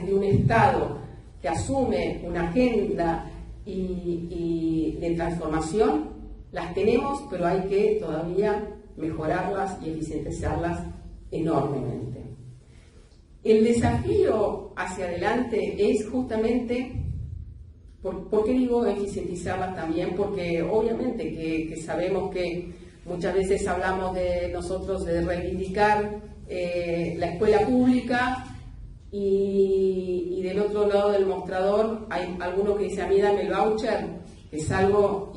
de un Estado que asume una agenda y de transformación, las tenemos, pero hay que todavía mejorarlas y eficientizarlas enormemente. El desafío hacia adelante es justamente, ¿por qué digo eficientizarlas también? Porque obviamente que sabemos que muchas veces hablamos de nosotros de reivindicar la escuela pública y del otro lado del mostrador hay alguno que dice, a mí dame el voucher es algo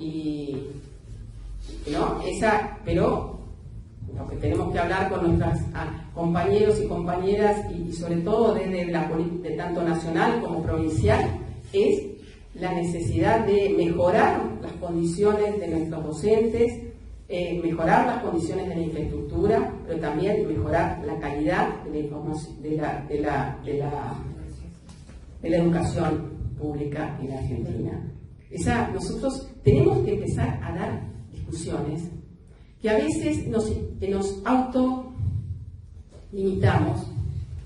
pero lo que tenemos que hablar con nuestros compañeros y compañeras y sobre todo desde la política tanto nacional como provincial es la necesidad de mejorar las condiciones de nuestros docentes, mejorar las condiciones de la infraestructura, pero también mejorar la calidad de la educación pública en Argentina. Nosotros tenemos que empezar a dar discusiones que a veces nos autolimitamos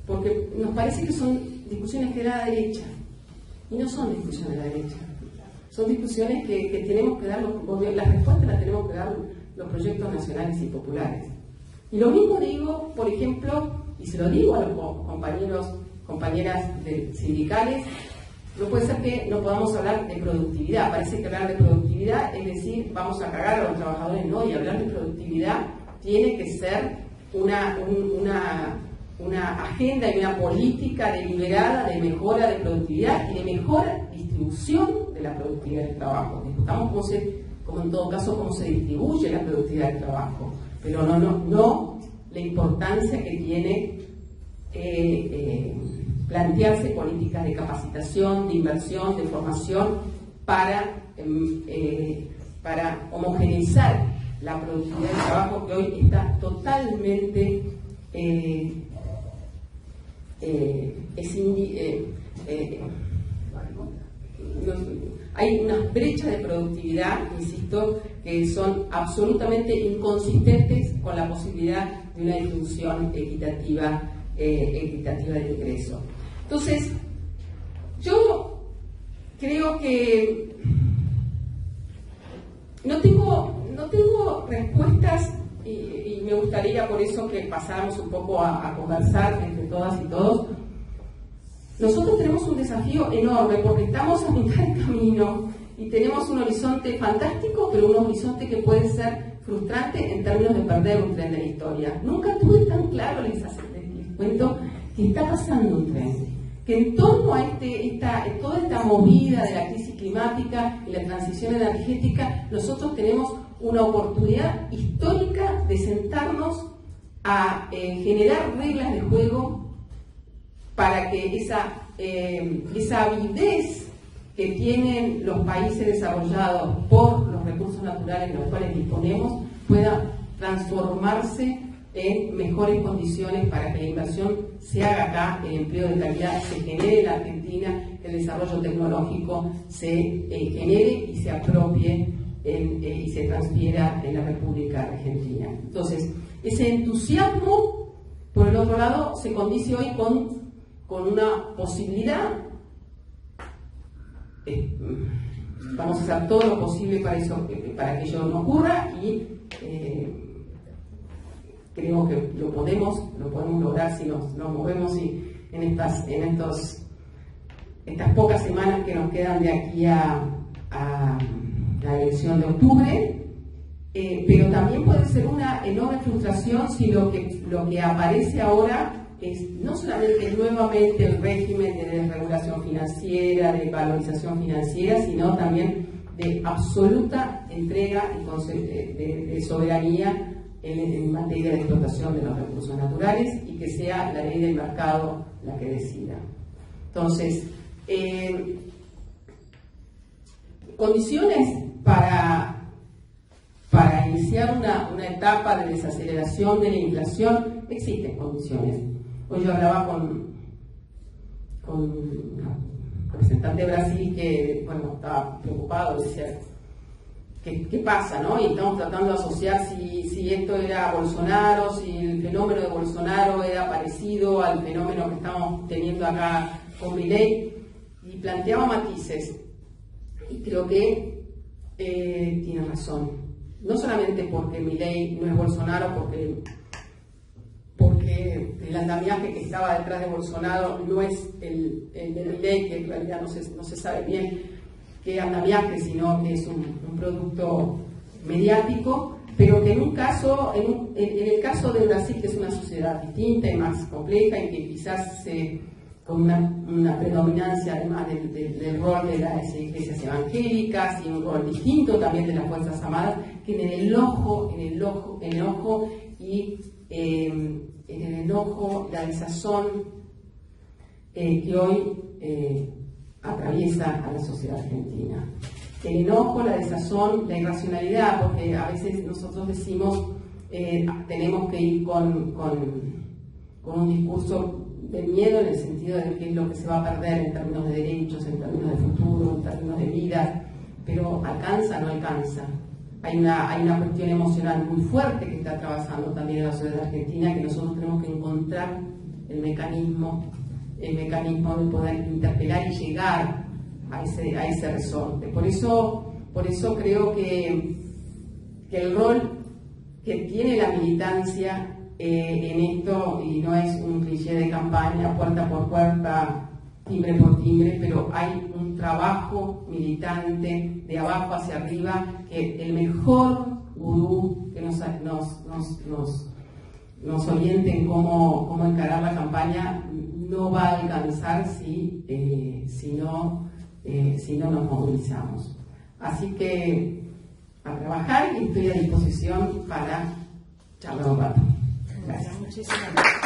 porque nos parece que son discusiones que da la derecha y no son discusiones de la derecha, son discusiones que tenemos que dar las respuestas las tenemos que dar los proyectos nacionales y populares. Y lo mismo digo, por ejemplo, y se lo digo a los compañeras sindicales, no puede ser que no podamos hablar de productividad. Parece que hablar de productividad es decir, vamos a cagar a los trabajadores. No, y hablar de productividad tiene que ser una agenda y una política deliberada de mejora de productividad y de mejor distribución de la productividad del trabajo. Discutamos como en todo caso cómo se distribuye la productividad del trabajo, pero no la importancia que tiene plantearse políticas de capacitación, de inversión, de formación para homogeneizar la productividad del trabajo que hoy está totalmente hay unas brechas de productividad, insisto, que son absolutamente inconsistentes con la posibilidad de una distribución equitativa del ingreso. Entonces, yo creo que no tengo respuestas y me gustaría por eso que pasáramos un poco a conversar entre todas y todos. Nosotros tenemos un desafío enorme porque estamos a mitad de camino y tenemos un horizonte fantástico, pero un horizonte que puede ser frustrante en términos de perder un tren de la historia. Nunca tuve tan claro, les cuento, que está pasando un tren, que en torno a toda esta movida de la crisis climática y la transición energética, nosotros tenemos una oportunidad histórica de sentarnos a generar reglas de juego para que esa avidez que tienen los países desarrollados por los recursos naturales en los cuales disponemos pueda transformarse en mejores condiciones para que la inversión se haga acá, el empleo de calidad se genere en la Argentina, el desarrollo tecnológico se genere y se apropie y se transfiera en la República Argentina. Entonces, ese entusiasmo, por el otro lado, se condice hoy con una posibilidad. Vamos a hacer todo lo posible para que ello no ocurra y creo que lo podemos lograr si nos movemos en estas pocas semanas que nos quedan de aquí a la elección de octubre, pero también puede ser una enorme frustración si lo que aparece ahora es no solamente nuevamente el régimen de desregulación financiera, de valorización financiera, sino también de absoluta entrega de soberanía en materia de explotación de los recursos naturales y que sea la ley del mercado la que decida. Entonces, condiciones para iniciar una etapa de desaceleración de la inflación, existen condiciones. Hoy yo hablaba con un representante de Brasil que, estaba preocupado, decía, ¿qué pasa, no? Y estamos tratando de asociar si esto era Bolsonaro, si el fenómeno de Bolsonaro era parecido al fenómeno que estamos teniendo acá con Milei, y planteaba matices. Y creo que tiene razón. No solamente porque Milei no es Bolsonaro, porque el andamiaje que estaba detrás de Bolsonaro no es el de Milei, que en realidad no se sabe bien qué andamiaje, sino que es un producto mediático, pero que en el caso de Brasil, que es una sociedad distinta y más compleja y que quizás se con una predominancia además del rol de las iglesias evangélicas y un rol distinto también de las Fuerzas Armadas, que en el enojo la desazón que hoy atraviesa a la sociedad argentina. El enojo, la desazón, la irracionalidad, porque a veces nosotros decimos tenemos que ir con un discurso del miedo en el sentido de qué es lo que se va a perder en términos de derechos, en términos de futuro, en términos de vida, pero ¿alcanza o no alcanza? Hay una cuestión emocional muy fuerte que está atravesando también en la sociedad argentina, que nosotros tenemos que encontrar el mecanismo de poder interpelar y llegar a ese resorte. Por eso creo que el rol que tiene la militancia en esto, y no es un cliché de campaña, puerta por puerta, timbre por timbre, pero hay un trabajo militante de abajo hacia arriba, que el mejor gurú que nos oriente en cómo encarar la campaña no va a alcanzar si no nos movilizamos. Así que a trabajar, y estoy a disposición para charlar un rato. Gracias. Muchísimas gracias.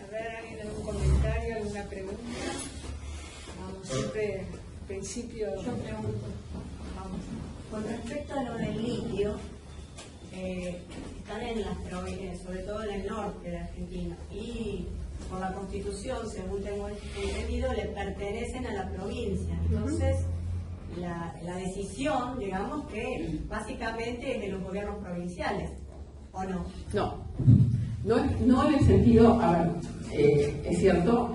A ver, ¿alguien algún comentario, alguna pregunta? Vamos, siempre al principio. Yo pregunto. Vamos. Con respecto a lo del litio, están en las provincias, sobre todo en el norte de Argentina, y por la Constitución, según tengo entendido, le pertenecen a la provincia. Entonces, la decisión, digamos que básicamente es de los gobiernos provinciales, ¿o no? No en el sentido, a ver, es cierto,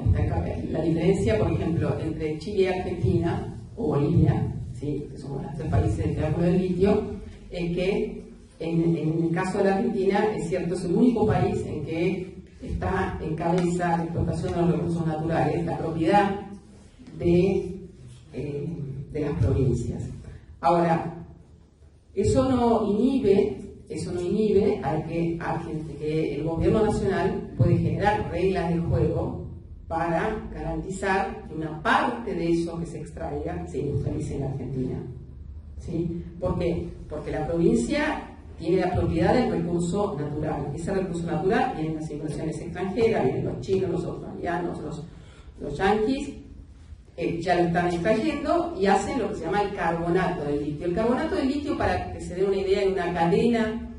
la diferencia, por ejemplo, entre Chile y Argentina, o Bolivia, ¿sí?, que somos los tres países del Triángulo del Litio, es que en el caso de la Argentina, es cierto, es el único país en que está en cabeza la explotación de los recursos naturales, la propiedad de las provincias. Ahora, eso no inhibe a que el gobierno nacional puede generar reglas de juego para garantizar que una parte de eso que se extraiga se industrialice en la Argentina. ¿Sí? ¿Por qué? Porque la provincia tiene la propiedad del recurso natural. Ese recurso natural vienen las inversiones extranjeras, vienen los chinos, los australianos, los yanquis, ya lo están extrayendo y hacen lo que se llama el carbonato del litio. El carbonato del litio, para que se dé una idea, en una cadena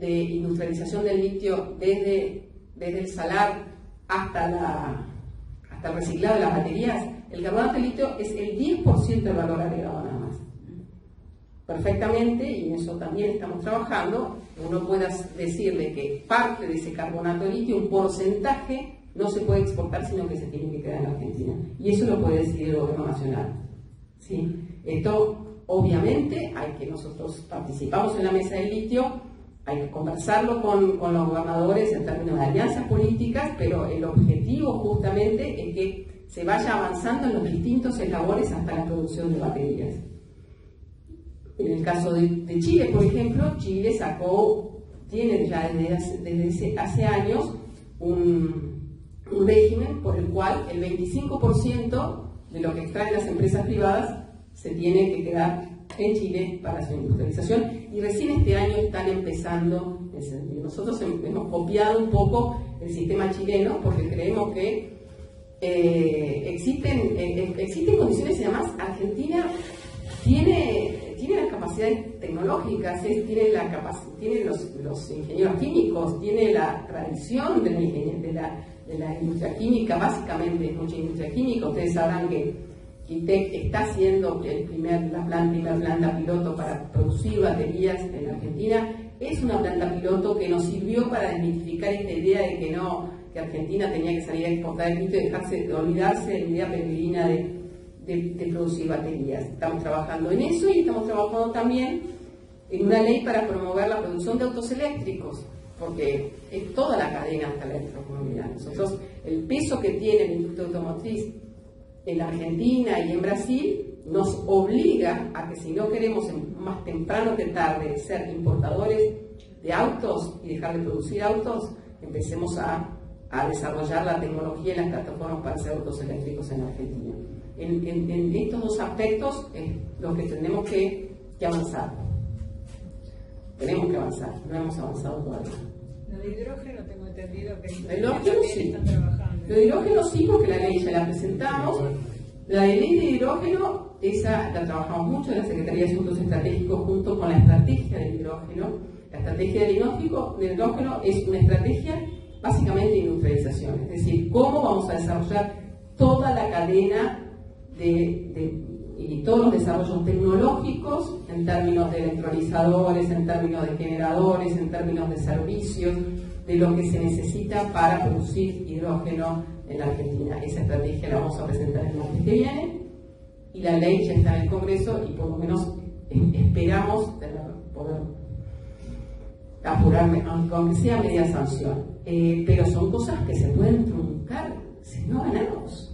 de industrialización del litio desde el salar hasta el reciclado de las baterías, el carbonato del litio es el 10% del valor agregado nada más. Perfectamente, y en eso también estamos trabajando, uno pueda decirle que parte de ese carbonato de litio, un porcentaje, no se puede exportar, sino que se tiene que quedar en Argentina. Y eso lo puede decidir el gobierno nacional. ¿Sí? Esto, obviamente, nosotros participamos en la mesa del litio, hay que conversarlo con los gobernadores en términos de alianzas políticas, pero el objetivo justamente es que se vaya avanzando en los distintos eslabones hasta la producción de baterías. En el caso de Chile, por ejemplo, Chile tiene ya desde hace años un régimen por el cual el 25% de lo que extraen las empresas privadas se tiene que quedar en Chile para su industrialización, y recién este año están empezando en ese sentido. Nosotros hemos copiado un poco el sistema chileno porque creemos que existen condiciones, y además Argentina tiene las capacidades tecnológicas, tiene los ingenieros químicos, tiene la tradición de la industria química, básicamente es mucha industria química. Ustedes sabrán que Quitec está haciendo la primera planta piloto para producir baterías en Argentina. Es una planta piloto que nos sirvió para desmitificar esta idea de que Argentina tenía que salir a exportar el litio y olvidarse de la idea peregrina de producir baterías. Estamos trabajando en eso, y estamos trabajando también en una ley para promover la producción de autos eléctricos, porque es toda la cadena hasta la electromovilidad. Nosotros, el peso que tiene la industria automotriz en Argentina y en Brasil nos obliga a que, si no queremos más temprano que tarde ser importadores de autos y dejar de producir autos, empecemos a desarrollar la tecnología y las plataformas para hacer autos eléctricos en Argentina. En estos dos aspectos es lo que tenemos que avanzar. Tenemos que avanzar, no hemos avanzado todavía. Lo de hidrógeno tengo entendido que El hidrógeno sí. están trabajando. Lo de hidrógeno sí, porque la ley ya la presentamos. La de ley de hidrógeno, esa la trabajamos mucho en la Secretaría de Asuntos Estratégicos junto con la estrategia del hidrógeno. La estrategia del hidrógeno es una estrategia básicamente de industrialización, es decir, cómo vamos a desarrollar toda la cadena y todos los desarrollos tecnológicos en términos de electrolizadores, en términos de generadores, en términos de servicios, de lo que se necesita para producir hidrógeno en la Argentina. Esa estrategia la vamos a presentar el martes que viene y la ley ya está en el Congreso y por lo menos esperamos poder apurarme, aunque sea media sanción. Pero son cosas que se pueden truncar si no ganamos.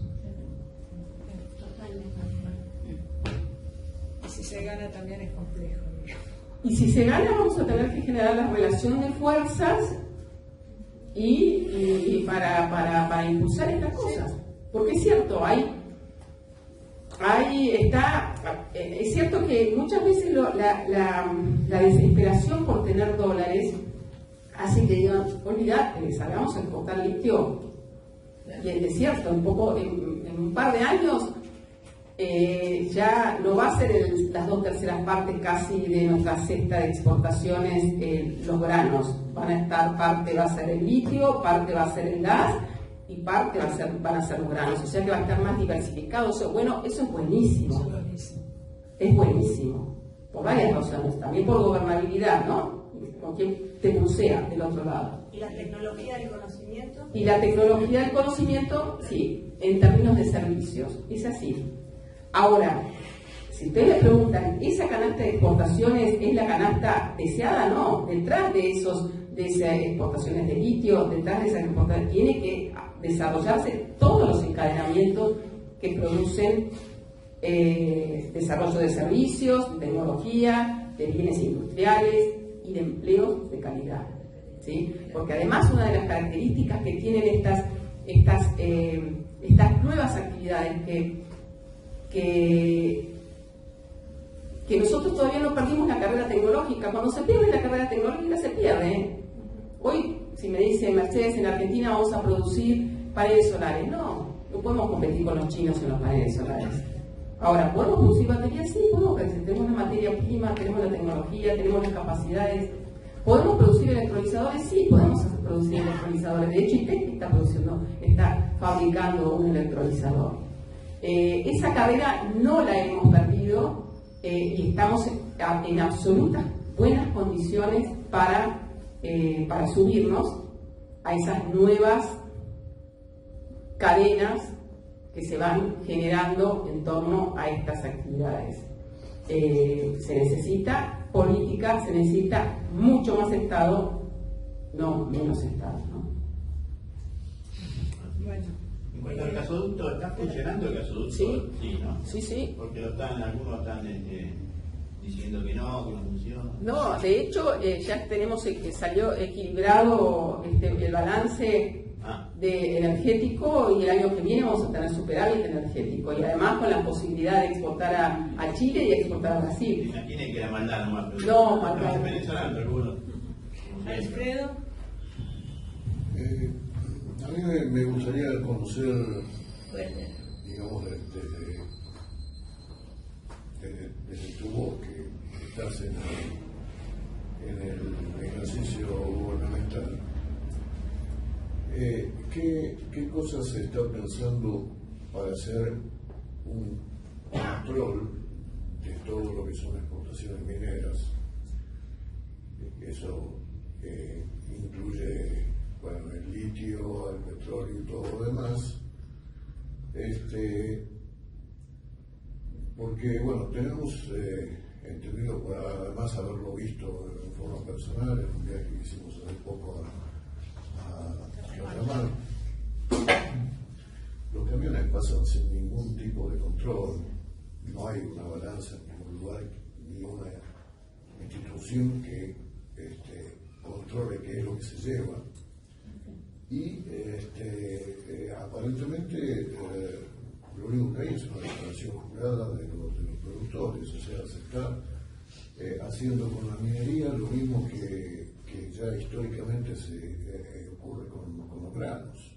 Y si se gana también es complejo. Y si se gana vamos a tener que generar la relación de fuerzas y para impulsar estas cosas. Porque es cierto, es cierto que muchas veces la desesperación por tener dólares hace que digan, olvídate, salgamos a exportar litio. Y es cierto, en un par de años ya no va a ser las 2/3 partes casi de nuestra cesta de exportaciones los granos. Van a estar, parte va a ser el litio, parte va a ser el gas y parte van a ser los granos. O sea que va a estar más diversificado. O sea, bueno, eso es buenísimo. Es buenísimo. Por varias razones. También por gobernabilidad, ¿no? Con quien te pulsea del otro lado. ¿Y la tecnología del conocimiento? Y la tecnología del conocimiento, sí, en términos de servicios. Es así. Ahora, si ustedes me preguntan, ¿esa canasta de exportaciones es la canasta deseada? No. Detrás de esas exportaciones de litio, detrás de esas exportaciones, tiene que desarrollarse todos los encadenamientos que producen desarrollo de servicios, de tecnología, de bienes industriales y de empleos de calidad, ¿sí? Porque además una de las características que tienen estas nuevas actividades que nosotros todavía no perdimos la carrera tecnológica. Cuando se pierde la carrera tecnológica se pierde. Hoy, si me dice Mercedes, en Argentina vamos a producir paneles solares, no podemos competir con los chinos en los paneles solares. Ahora, ¿podemos producir baterías? Sí, podemos, tenemos la materia prima, tenemos la tecnología, tenemos las capacidades. ¿Podemos producir electrolizadores? Sí, podemos producir electrolizadores. De hecho, ITEC está fabricando un electrolizador. Esa carrera no la hemos perdido y estamos en absolutas buenas condiciones para subirnos a esas nuevas cadenas que se van generando en torno a estas actividades. Se necesita política, se necesita mucho más Estado, no menos Estado, ¿no? Bueno. En cuanto al gasoducto, ¿está funcionando el gasoducto? Sí, ¿no? Sí. Porque algunos están diciendo que no funciona. No, de hecho ya tenemos que salió equilibrado el balance energético y el año que viene vamos a tener superávit energético y además con la posibilidad de exportar a Chile y exportar a Brasil. Tiene que la mandar nomás. No, acá. Venezolano, algunos. Alfredo. A mí me gustaría conocer, digamos, desde tu voz que estás en el ejercicio gubernamental, ¿qué cosas se está pensando para hacer un control de todo lo que son exportaciones mineras? Eso incluye, bueno, el litio, el petróleo y todo lo demás. Porque, bueno, tenemos entendido, además haberlo visto en forma personal, en un viaje que hicimos hace poco a Panamá, los camiones pasan sin ningún tipo de control, no hay una balanza en ningún lugar, ni una institución que controle qué es lo que se lleva. Y aparentemente lo único que hay es una declaración jurada de los productores, o sea, se está haciendo con la minería lo mismo que ya históricamente se ocurre con los granos.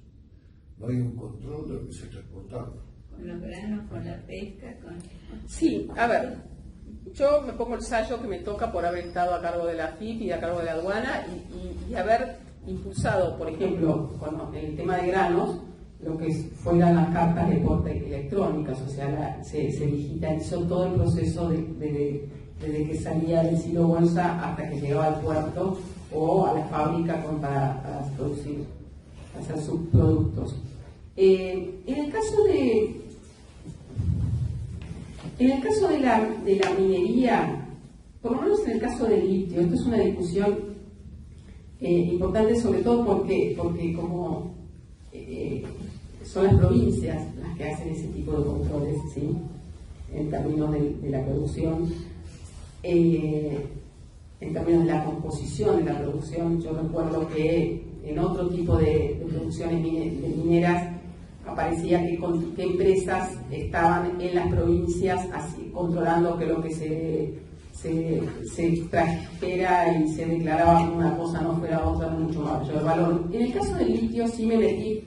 No hay un control de lo que se está exportando. Con los granos, con la pesca, con... Sí, a ver, yo me pongo el sallo que me toca por haber estado a cargo de la FIP y a cargo de la aduana y haber impulsado, por ejemplo, con el tema de granos, lo que fueran las cartas de porte electrónicas, o sea, se digitalizó todo el proceso desde que salía del silo bolsa hasta que llegaba al puerto o a la fábrica para producir, hacer subproductos. En el caso de la minería, por lo menos en el caso del litio, esto es una discusión importante, sobre todo porque como son las provincias las que hacen ese tipo de controles, ¿sí? En términos de la producción, en términos de la composición de la producción. Yo recuerdo que en otro tipo de producciones mineras aparecía que empresas estaban en las provincias así, controlando que lo que se trajera y se declaraba como una cosa no fuera otra, mucho mayor valor. En el caso del litio sí me metí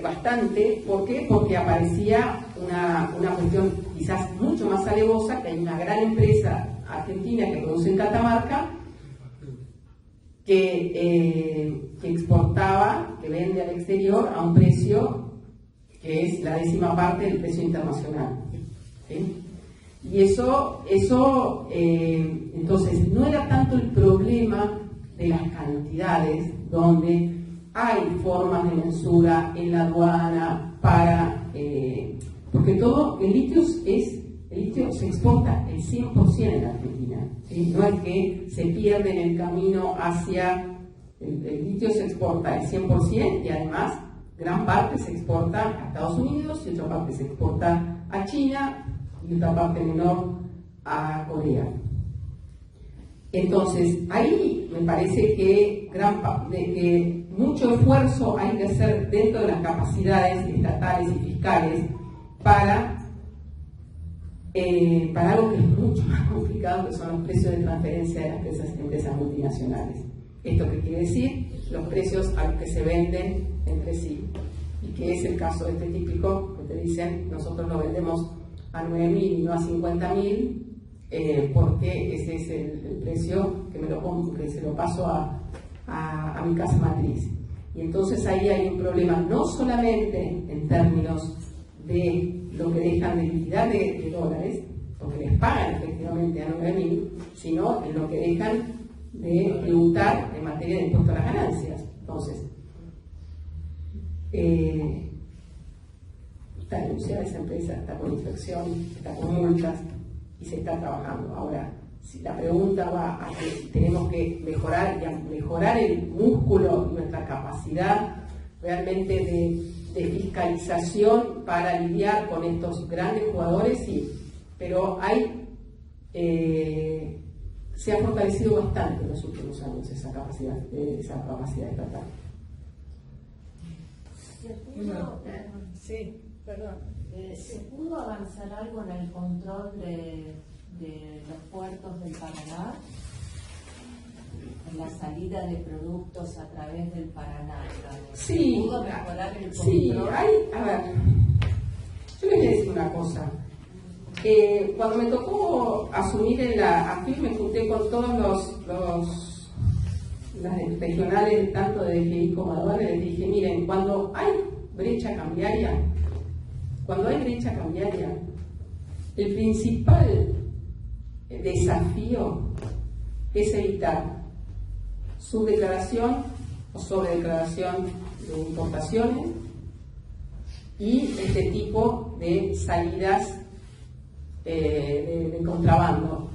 bastante. ¿Por qué? Porque aparecía una cuestión quizás mucho más alevosa, que hay una gran empresa argentina que produce en Catamarca que exportaba, que vende al exterior a un precio que es la 10ª parte del precio internacional, ¿sí? Y eso entonces no era tanto el problema de las cantidades, donde hay formas de mensura en la aduana para porque todo el litio se exporta el 100% en la Argentina, ¿sí? No es que se pierde en el camino hacia el litio, se exporta el 100% y además gran parte se exporta a Estados Unidos y otra parte se exporta a China y otra parte menor a Corea. Entonces, ahí me parece que mucho esfuerzo hay que hacer dentro de las capacidades estatales y fiscales para algo que es mucho más complicado, que son los precios de transferencia de las empresas multinacionales. ¿Esto qué quiere decir? Los precios a los que se venden entre sí. Y que es el caso de este típico que te dicen, nosotros lo vendemos a 9.000 y no a 50.000, porque ese es el precio que me lo pongo, que se lo paso a mi casa matriz. Y entonces ahí hay un problema, no solamente en términos de lo que dejan de liquidar de dólares, porque les pagan efectivamente a 9.000, sino en lo que dejan de tributar en materia de impuesto a las ganancias. Entonces, está denunciada esa empresa, está con inspección, está con multas y se está trabajando. Ahora, si la pregunta va a que tenemos que mejorar el músculo y nuestra capacidad realmente de fiscalización para lidiar con estos grandes jugadores, sí, pero se ha fortalecido bastante en los últimos años esa capacidad estatal. Sí, perdón. ¿Se pudo avanzar algo en el control de los puertos del Paraná? En la salida de productos a través del Paraná. Sí, ¿Se pudo mejorar el control? Sí, a ver, yo les voy a decir una cosa. Cuando me tocó asumir en la AFIP, me junté con todos las regionales, tanto de DGI como de aduana, les dije, miren, cuando hay brecha cambiaria, el principal desafío es evitar subdeclaración o sobredeclaración de importaciones y este tipo de salidas de contrabando.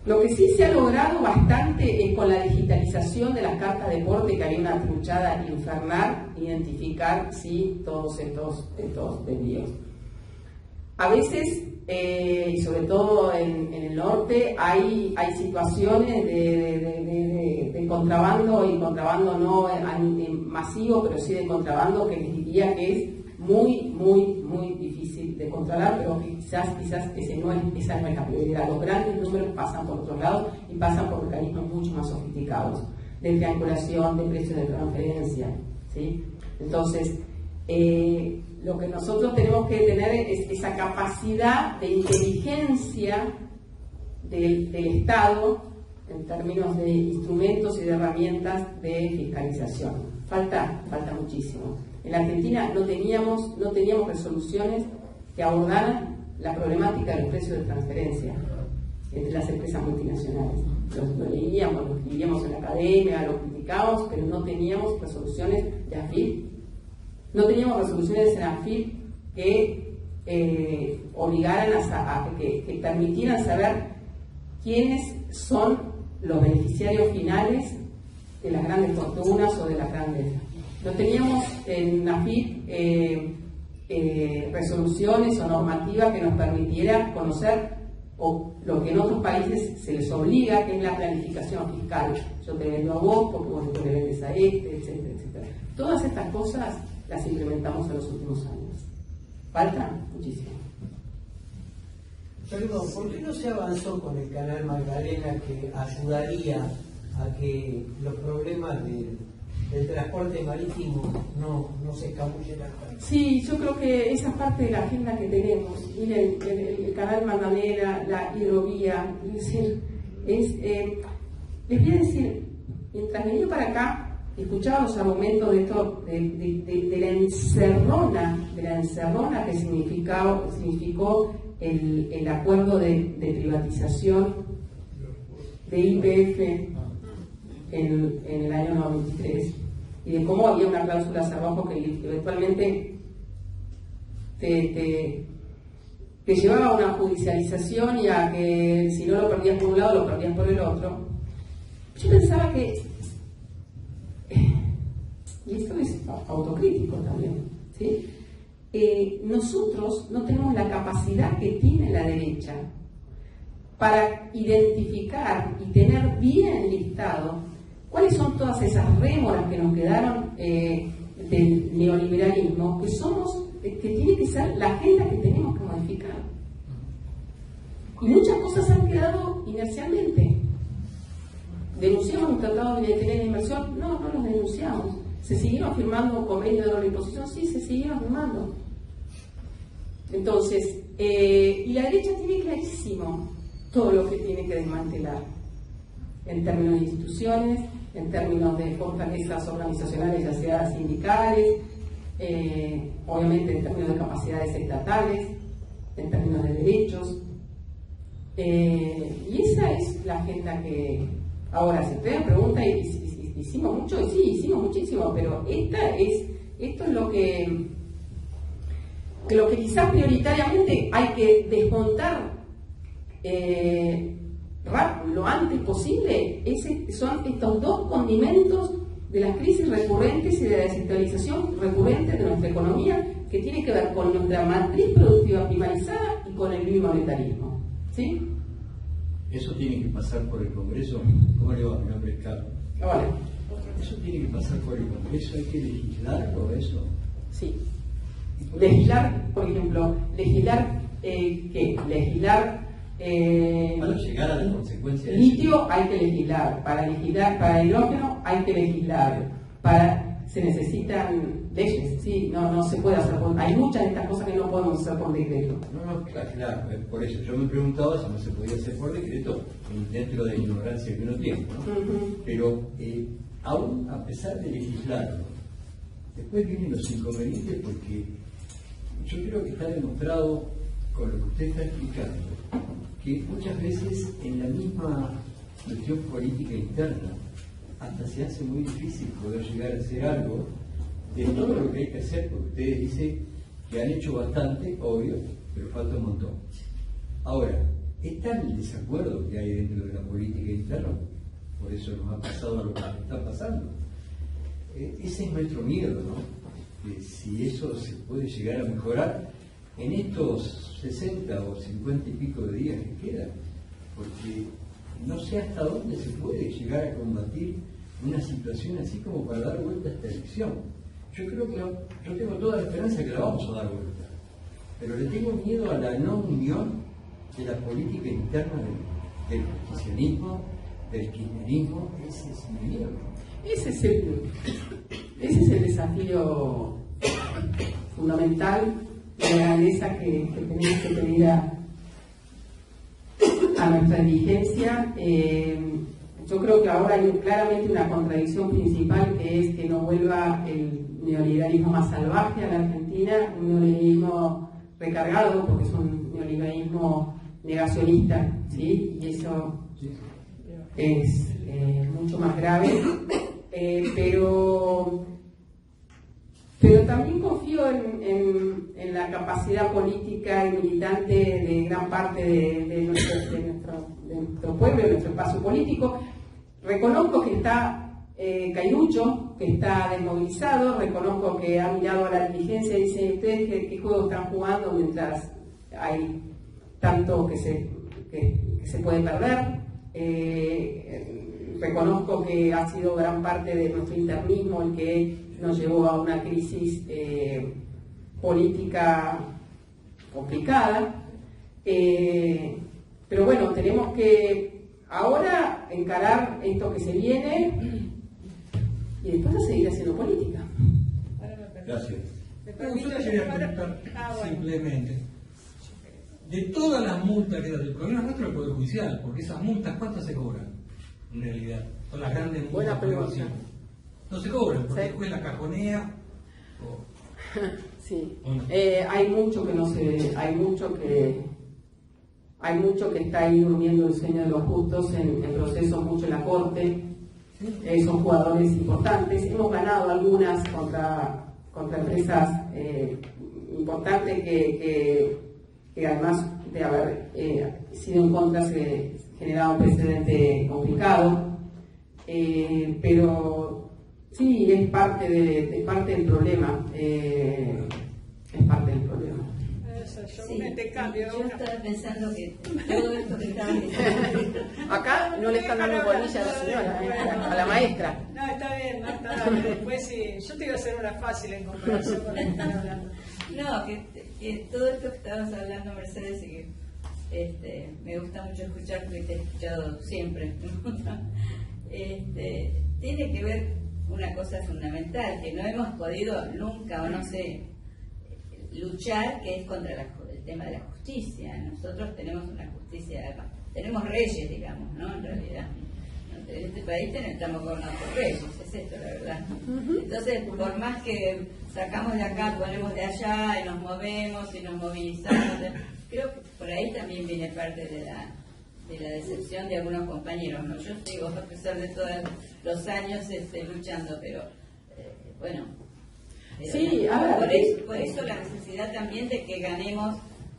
Lo que sí se ha logrado bastante es con la digitalización de las cartas de porte, que había una truchada infernal, identificar todos estos desvíos. a veces, y sobre todo en el norte, hay situaciones de contrabando, y contrabando no masivo, pero sí de contrabando, que les diría que es muy difícil de controlar, pero quizás esa no es la prioridad. Los grandes números pasan por otros lados y pasan por mecanismos mucho más sofisticados de triangulación, de precios de transferencia, ¿sí? Entonces, lo que nosotros tenemos que tener es esa capacidad de inteligencia del Estado en términos de instrumentos y de herramientas de fiscalización. Falta muchísimo. En la Argentina no teníamos resoluciones que abordaran la problemática de los precios de transferencia entre las empresas multinacionales. Lo leíamos, lo escribíamos en la academia, lo criticábamos, pero no teníamos resoluciones de AFIP. No teníamos resoluciones en AFIP que obligaran que permitieran saber quiénes son los beneficiarios finales de las grandes fortunas o de las grandes. No teníamos en AFIP resoluciones o normativas que nos permitiera conocer lo que en otros países se les obliga, que es la planificación fiscal. Yo te vendo a vos porque vos le vendes a este, etcétera, etcétera. Todas estas cosas las implementamos en los últimos años. Falta muchísimo. Perdón, ¿por qué no se avanzó con el canal Magdalena, que ayudaría a que los problemas del transporte marítimo no se escabulleran tanto? Sí, yo creo que esa parte de la agenda que tenemos, miren, el canal Magdalena, la hidrovía, es decir, les voy a decir, mientras venía para acá, escuchaba los argumentos de esto, de la encerrona que significó el acuerdo de privatización de YPF en el año 93, y de cómo había una cláusula abajo que eventualmente te llevaba a una judicialización y a que si no lo perdías por un lado, lo perdías por el otro. Yo pensaba que, y esto es autocrítico también, ¿sí? Nosotros no tenemos la capacidad que tiene la derecha para identificar y tener bien listado cuáles son todas esas rémoras que nos quedaron del neoliberalismo, que tiene que ser la agenda que tenemos que modificar. Y muchas cosas han quedado inercialmente. ¿Denunciamos un tratado de bilateral de inversión? No los denunciamos. ¿Se siguieron firmando convenios de doble imposición? Sí, se siguieron firmando. Entonces, y la derecha tiene clarísimo todo lo que tiene que desmantelar en términos de instituciones, en términos de fortalezas organizacionales, ya sea sindicales, obviamente en términos de capacidades estatales, en términos de derechos, y esa es la agenda que ahora, si ustedes preguntan, hicimos mucho, y sí, hicimos muchísimo, pero esto es lo que quizás prioritariamente hay que desmontar lo antes posible. Son estos dos condimentos de las crisis recurrentes y de la desestabilización recurrente de nuestra economía, que tiene que ver con nuestra matriz productiva primarizada y con el bimonetarismo, ¿sí? Eso tiene que pasar por el Congreso. ¿Cómo le va? Mi nombre es Carlos. Vale. Eso tiene que pasar por el Congreso. ¿Hay que legislarlo eso? Sí. Legislar, por ejemplo, ¿qué? Legislar para llegar a las consecuencias de litio hay que legislar, para hidrógeno hay que legislar, se necesitan leyes, sí, no se puede hacer hay muchas de estas cosas que no podemos hacer por decreto. No, claro, por eso yo me preguntaba si no se podía hacer por decreto dentro de la ignorancia que uno tiene, ¿no? Pero aún a pesar de legislarlo, después vienen los inconvenientes, porque yo creo que está demostrado con lo que usted está explicando, que muchas veces en la misma cuestión política interna hasta se hace muy difícil poder llegar a hacer algo de todo lo que hay que hacer, porque ustedes dicen que han hecho bastante, obvio, pero falta un montón. Ahora, es tal el desacuerdo que hay dentro de la política interna, por eso nos ha pasado lo que nos está pasando. Ese es nuestro miedo, ¿no? Que si eso se puede llegar a mejorar, en estos 60 o 50 y pico de días que quedan, porque no sé hasta dónde se puede llegar a combatir una situación así como para dar vuelta a esta elección. Yo creo que yo tengo toda la esperanza que la vamos a dar vuelta, pero le tengo miedo a la no unión de la política interna del justicialismo, del kirchnerismo. Ese es mi miedo. Ese es el desafío fundamental de la grandeza que tenemos que pedir a nuestra dirigencia. Yo creo que ahora hay claramente una contradicción principal, que es que no vuelva el neoliberalismo más salvaje a la Argentina, un neoliberalismo recargado, porque es un neoliberalismo negacionista, ¿sí? Y eso es mucho más grave. Pero también confío en la capacidad política y militante de gran parte de nuestro pueblo, de nuestro espacio político. Reconozco que está Cairucho, que está desmovilizado, reconozco que ha mirado a la dirigencia y dice: ustedes qué juego están jugando mientras hay tanto que se puede perder. Reconozco que ha sido gran parte de nuestro internismo el que nos llevó a una crisis política complicada, pero bueno, tenemos que ahora encarar esto que se viene y después a seguir haciendo política. Gracias. Yo quería preguntar simplemente, de todas las multas que da el problema nuestro es el Poder Judicial, porque esas multas, ¿cuántas se cobran en realidad? Son las grandes multas. Buena pregunta. No se cobran, porque Sí. después la cajonea. Sí. ¿O no? Hay mucho que está ahí durmiendo el sueño de los justos en procesos, mucho en la Corte. Son jugadores importantes. Hemos ganado algunas contra empresas importantes que además de haber sido en contra se generaba un precedente complicado. Pero sí, es parte del problema. Es parte del problema. Sí, yo estaba pensando que todo esto que estaban diciendo. Acá no le están dando bolilla a la señora, a la maestra. No, está bien, no, está bien. Después sí, yo te iba a hacer una fácil en comparación con lo que están hablando. No, que todo esto que estabas hablando, Mercedes, y que me gusta mucho escuchar, porque te he escuchado siempre. Tiene que ver una cosa fundamental, que no hemos podido nunca, o no sé, luchar, que es contra el tema de la justicia. Nosotros tenemos una justicia, tenemos reyes, digamos, ¿no? En realidad, en este país estamos gobernados por reyes, es esto la verdad. Entonces, por más que sacamos de acá, ponemos de allá, y nos movemos y nos movilizamos, creo que por ahí también viene parte de la decepción de algunos compañeros, ¿no? Yo sigo, a pesar de todos los años, luchando, pero bueno. Sí, a ver. Por eso la necesidad también de que ganemos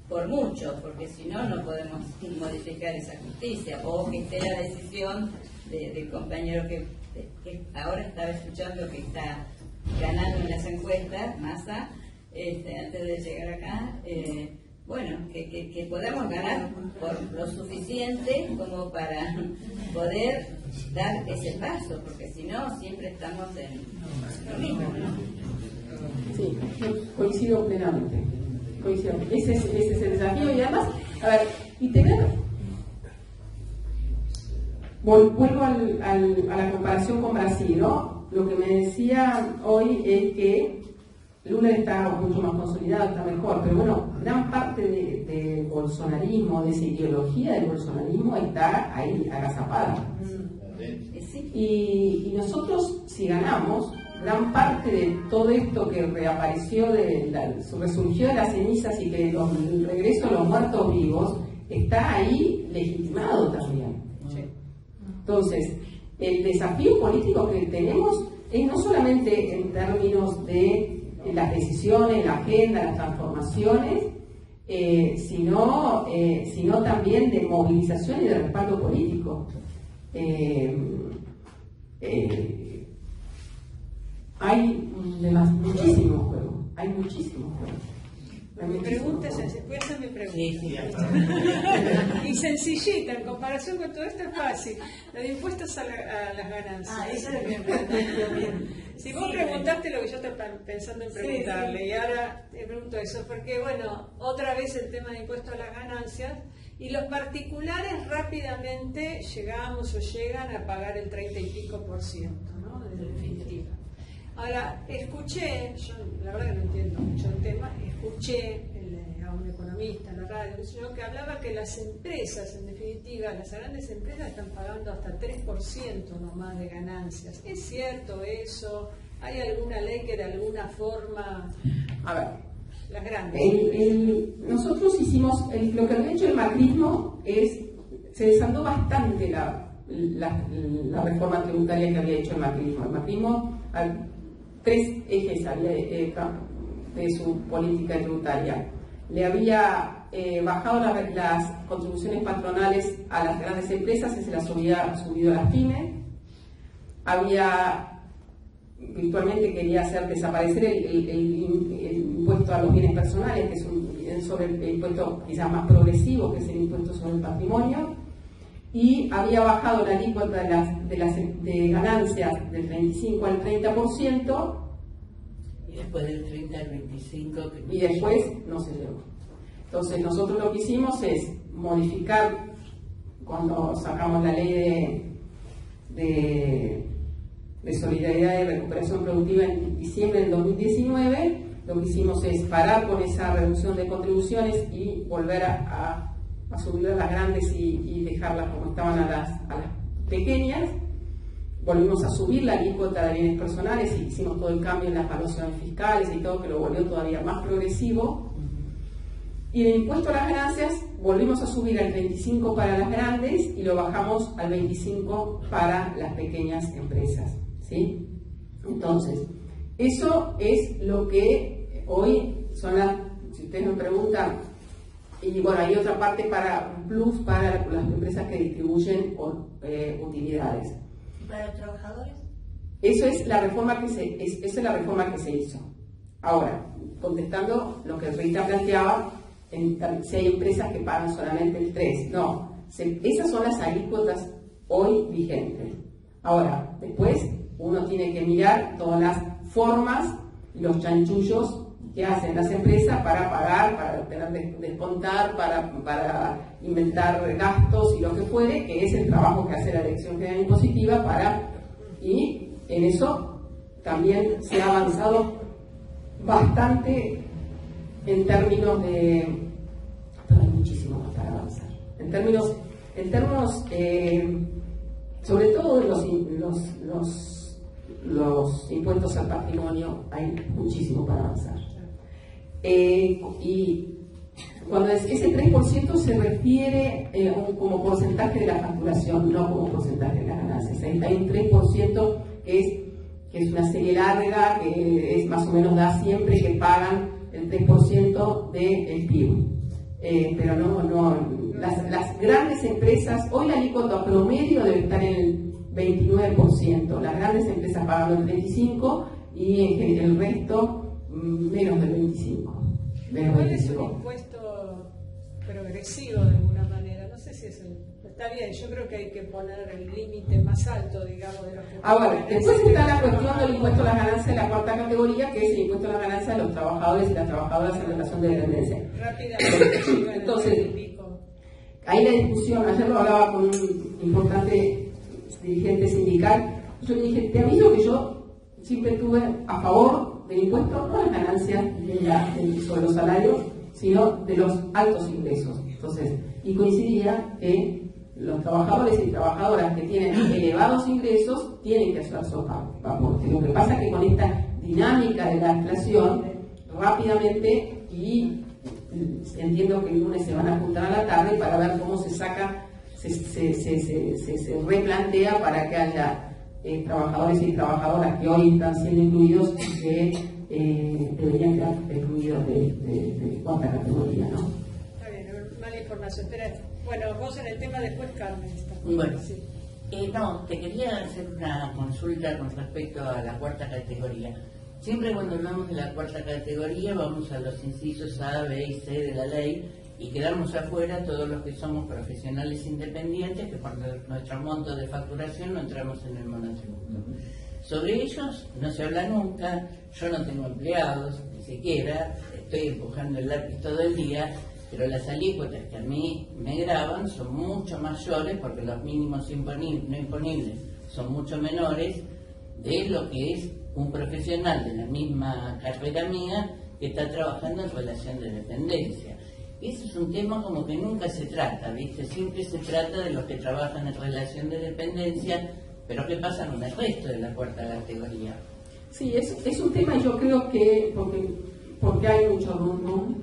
por mucho, porque si no, no podemos modificar esa justicia, o que esté la decisión del compañero que ahora estaba escuchando, que está ganando en las encuestas, Massa, antes de llegar acá, bueno, que podamos ganar por lo suficiente como para poder dar ese paso, porque si no, siempre estamos en lo mismo, ¿no? Sí, coincido plenamente. Ese es el desafío. Y además, a ver, vuelvo a la comparación con Brasil, ¿no? Lo que me decía hoy es que Lula está mucho más consolidado, está mejor, pero bueno, gran parte del bolsonarismo, de esa ideología del bolsonarismo, está ahí agazapada. Y nosotros, si ganamos, gran parte de todo esto que reapareció, resurgió de las cenizas y que el regreso de los muertos vivos, está ahí legitimado también. Entonces, el desafío político que tenemos es no solamente en términos de las decisiones, la agenda, las transformaciones, sino también de movilización y de respaldo político. Hay muchísimo juego, Mi pregunta es sencilla. Voy a hacer mi pregunta. Sí. Y sencillita, en comparación con todo esto es fácil. Lo de impuestos a las ganancias. Eso es lo que me preguntaste. Si vos preguntaste lo que yo estoy pensando en preguntarle, Sí. y ahora te pregunto eso, porque bueno, otra vez el tema de impuestos a las ganancias, y los particulares rápidamente llegamos o llegan a pagar el 30 y pico %, ¿no? En definitiva. Ahora, escuché, yo la verdad que no entiendo mucho el tema, escuché a un economista en la radio, que hablaba que las empresas, en definitiva, las grandes empresas están pagando hasta 3% nomás de ganancias. ¿Es cierto eso? ¿Hay alguna ley que de alguna forma... A ver, las grandes nosotros hicimos, lo que ha hecho el macrismo es, se desandó bastante la reforma tributaria que había hecho el macrismo. El macrismo, tres ejes había de su política tributaria. Le había bajado las contribuciones patronales a las grandes empresas y se las había subido a las pymes. Virtualmente quería hacer desaparecer el impuesto a los bienes personales, que es el impuesto quizás más progresivo, que es el impuesto sobre el patrimonio, y había bajado la alícuota de ganancias del 35 al 30%, y después del 30 al 25 y después no se llegó. Entonces nosotros lo que hicimos es modificar, cuando sacamos la ley de solidaridad y recuperación productiva en diciembre del 2019, lo que hicimos es parar con esa reducción de contribuciones y volver a subir a las grandes y dejarlas como estaban a las pequeñas. Volvimos a subir la alícuota de bienes personales y hicimos todo el cambio en las evaluaciones fiscales y todo, que lo volvió todavía más progresivo. Y el impuesto a las ganancias volvimos a subir al 25 para las grandes y lo bajamos al 25 para las pequeñas empresas, ¿sí? Entonces, eso es lo que hoy son si ustedes me preguntan, y bueno, hay otra parte para un plus para las empresas que distribuyen utilidades. ¿Para los trabajadores? Eso es la reforma que se hizo. Ahora, contestando lo que Rita planteaba, si hay empresas que pagan solamente el 3%. No, esas son las alícuotas hoy vigentes. Ahora, después uno tiene que mirar todas las formas y los chanchullos que hacen las empresas para pagar, para tener descontar, para inventar gastos y lo que fuere, que es el trabajo que hace la Dirección General Impositiva y en eso también se ha avanzado bastante en términos de... Pero hay muchísimo más para avanzar. En términos sobre todo de los impuestos al patrimonio, hay muchísimo para avanzar. Y cuando ese 3% se refiere como porcentaje de la facturación, no como porcentaje de las ganancias. Hay un 3% que es una serie larga, que es más o menos da siempre que pagan el 3% del PIB. Pero las grandes empresas, hoy la alícuota promedio debe estar en el 29%, las grandes empresas pagando el 35% y el resto menos del 25%. ¿Cuál es un impuesto progresivo de alguna manera? No sé si está bien, yo creo que hay que poner el límite más alto, digamos, de los que... Ahora, después está la cuestión del impuesto a las ganancias de la cuarta categoría, que es el impuesto a las ganancias de los trabajadores y las trabajadoras en relación de dependencia. Rápidamente. Entonces, ahí la discusión, ayer lo hablaba con un importante dirigente sindical, yo le dije, te aviso que yo siempre estuve a favor del impuesto, no a las ganancias sobre los salarios, sino de los altos ingresos. Entonces, y coincidía que los trabajadores y trabajadoras que tienen elevados ingresos tienen que hacer su aporte. Lo que pasa es que con esta dinámica de la inflación, rápidamente, y entiendo que el lunes se van a juntar a la tarde para ver cómo se saca, se replantea para que haya trabajadores y trabajadoras que hoy están siendo incluidos y que deberían quedar excluidos de cuarta categoría, ¿no? Está bien, mala información. Espera, bueno, vos en el tema después, Carmen. Bueno, sí. No, te quería hacer una consulta con respecto a la cuarta categoría. Siempre cuando hablamos de la cuarta categoría vamos a los incisos A, B y C de la ley y quedamos afuera todos los que somos profesionales independientes que por nuestro monto de facturación no entramos en el monotributo. Sobre ellos no se habla nunca, yo no tengo empleados, ni siquiera, estoy empujando el lápiz todo el día, pero las alícuotas que a mí me graban son mucho mayores porque los mínimos no imponibles son mucho menores de lo que es un profesional de la misma carrera mía que está trabajando en relación de dependencia. Eso es un tema como que nunca se trata, ¿viste? Siempre se trata de los que trabajan en relación de dependencia, pero ¿qué pasa con el resto de la cuarta categoría? Sí, es un tema, yo creo que porque hay mucho rumbo,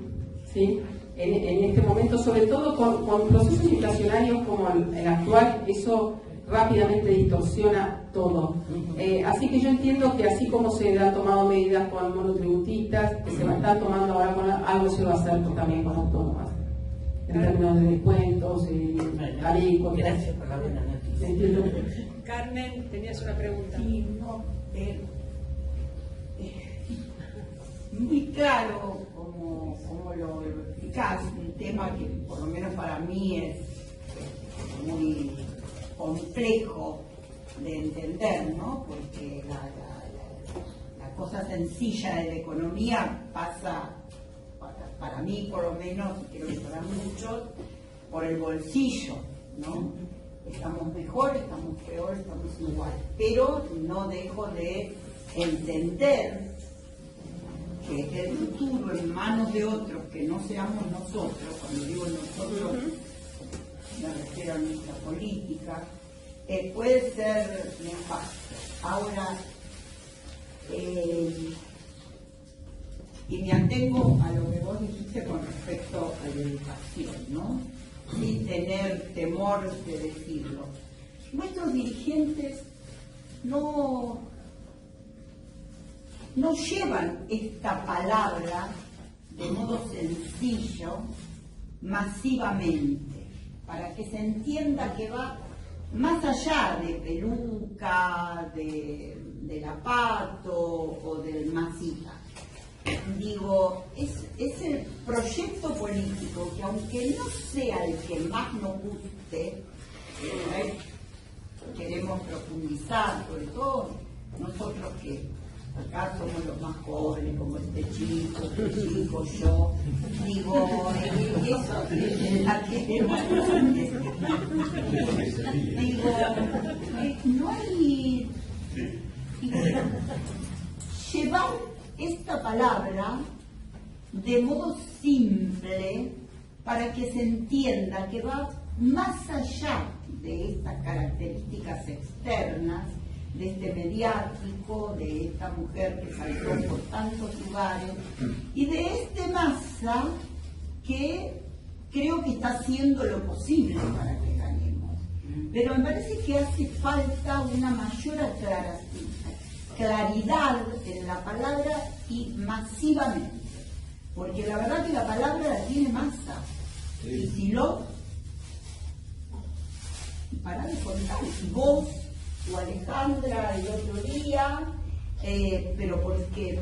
¿sí? En este momento, sobre todo con procesos inflacionarios como el actual, eso rápidamente distorsiona todo. Así que yo entiendo que así como se han tomado medidas con monotributistas, que se están tomando ahora con algo se va a hacer también con autónomas, en términos de descuentos, alícuotas. Gracias por la buena noticia. Carmen, tenías una pregunta. Sí, no, muy claro como lo explicás, un tema que por lo menos para mí es muy complejo de entender, ¿no? Porque la cosa sencilla de la economía pasa, para mí por lo menos, y creo que para muchos, por el bolsillo, ¿no? Estamos mejor, estamos peor, estamos igual, pero no dejo de entender que el futuro en manos de otros que no seamos nosotros, cuando digo nosotros me refiero a nuestra política, puede ser nefasto. Ahora, y me atengo a lo que vos dijiste con respecto a la educación, ¿no? Sin tener temor de decirlo. Nuestros dirigentes no llevan esta palabra de modo sencillo, masivamente, para que se entienda que va más allá de peluca, de lapato o del masita. Digo, es el proyecto político que aunque no sea el que más nos guste, queremos profundizar, sobre todo nosotros que acá somos los más jóvenes, como este chico, yo, digo, eso es la que digo, no hay, digo, llevar esta palabra de modo simple para que se entienda que va más allá de estas características externas, de este mediático, de esta mujer que saltó por tantos lugares, y de este Massa que creo que está haciendo lo posible para que ganemos. Pero me parece que hace falta una mayor claridad en la palabra y masivamente, porque la verdad que la palabra la tiene Massa, y si para de contar, y vos o Alejandra el otro día, pero porque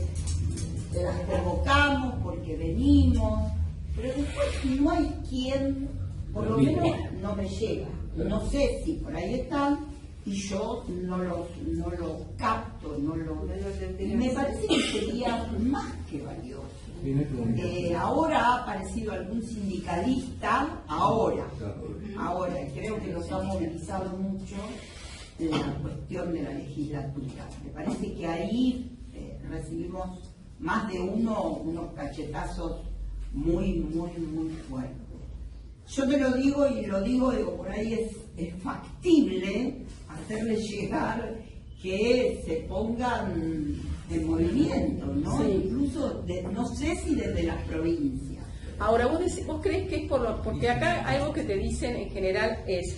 las convocamos, porque venimos, pero después no hay quien, por lo menos no me llega, no sé si por ahí están, y yo no lo capto, me parece que sería más que valioso. Ahora ha aparecido algún sindicalista, ahora, creo que los ha movilizado mucho la cuestión de la legislatura. Me parece que ahí recibimos más de unos cachetazos muy fuertes. Yo te lo digo y lo digo, por ahí es factible hacerle llegar que se pongan en movimiento, ¿no? Sí. Incluso, no sé si desde las provincias. Ahora, ¿vos crees que es porque acá algo que te dicen en general es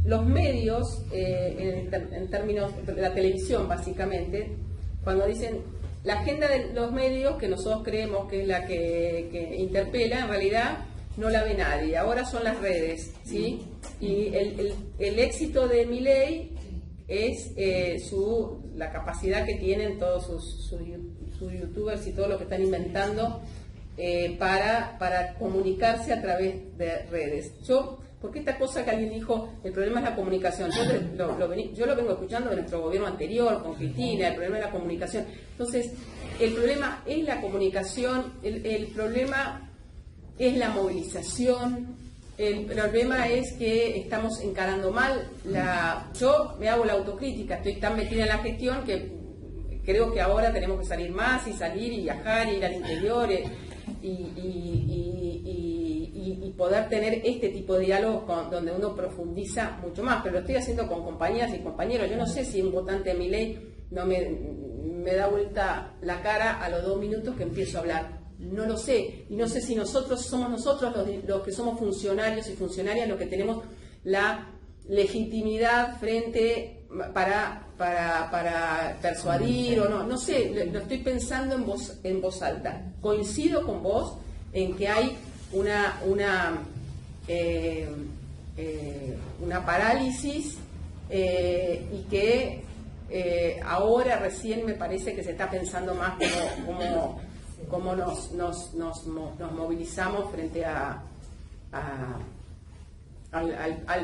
los medios, en términos de la televisión básicamente, cuando dicen la agenda de los medios que nosotros creemos que es la que interpela, en realidad no la ve nadie, ahora son las redes, ¿sí? Y el éxito de Milei es la capacidad que tienen todos sus youtubers y todo lo que están inventando para comunicarse a través de redes. Porque esta cosa que alguien dijo, el problema es la comunicación. Yo lo vengo escuchando de nuestro gobierno anterior, con Cristina, el problema es la comunicación. Entonces, el problema es la comunicación, el problema es la movilización, el problema es que estamos encarando mal. Yo me hago la autocrítica, estoy tan metida en la gestión que creo que ahora tenemos que salir más y salir y viajar y ir al interior y poder tener este tipo de diálogos donde uno profundiza mucho más, pero lo estoy haciendo con compañeras y compañeros. Yo no sé si un votante de Milei no me da vuelta la cara a los 2 minutos que empiezo a hablar. No lo sé, y no sé si somos nosotros los que somos funcionarios y funcionarias los que tenemos la legitimidad para persuadir o no sé, lo estoy pensando en voz alta. Coincido con vos en que hay una parálisis y que ahora recién me parece que se está pensando más cómo nos movilizamos frente al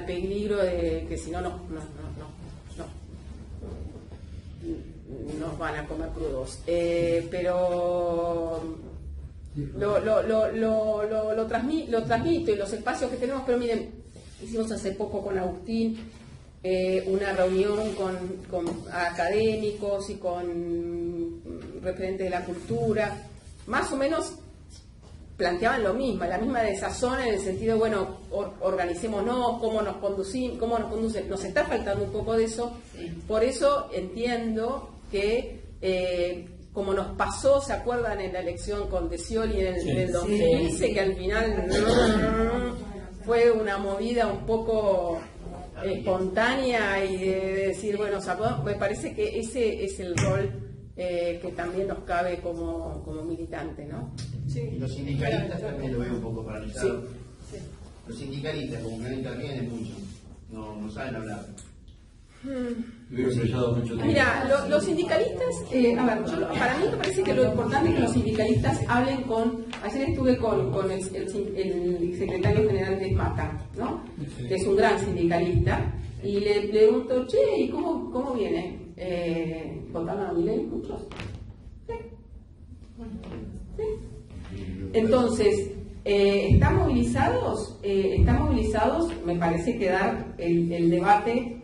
peligro de que si no nos van a comer crudos. Pero lo transmito y los espacios que tenemos. Pero miren, hicimos hace poco con Agustín una reunión con académicos y con referentes de la cultura. Más o menos planteaban lo mismo, la misma desazón en el sentido, bueno, organicémonos, cómo nos conducen. Nos está faltando un poco de eso. Por eso entiendo que, como nos pasó, ¿se acuerdan en la elección con De Scioli en el 2015? Que al final fue una movida un poco espontánea y de decir, bueno, me parece que ese es el rol que también nos cabe como militante, ¿no? Sí. Y los sindicalistas también lo veo un poco paralizado. Sí. Los sindicalistas, como que no intervienen mucho, no saben hablar. Mira, los sindicalistas, para mí me parece que lo importante es que los sindicalistas hablen ayer estuve con el secretario general de Mata, ¿no? Que es un gran sindicalista, y le pregunto, ¿y cómo viene? ¿Votaron a Milei muchos? Sí. Entonces, ¿están movilizados? Me parece que dar el debate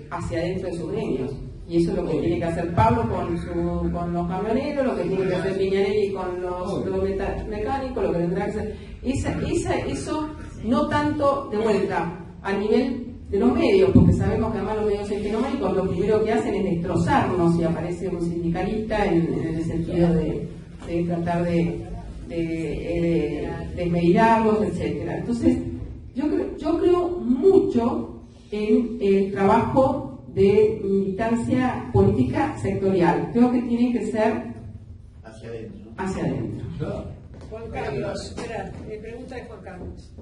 hacia adentro de sus gremios. Y eso es lo que tiene que hacer Pablo con los camioneros, lo que tiene que hacer Piñanelli con los mecánicos, lo que tendrá que hacer. Eso no tanto de vuelta a nivel de los medios, porque sabemos que además los medios hegemónicos lo primero que hacen es destrozarnos si aparece un sindicalista en el sentido de tratar de desmeditarlos, etcétera. Entonces, yo creo mucho en el trabajo de militancia política sectorial. Creo que tiene que ser hacia adentro. Hacia adentro. Juan Carlos, espera, pregunta de Juan Carlos.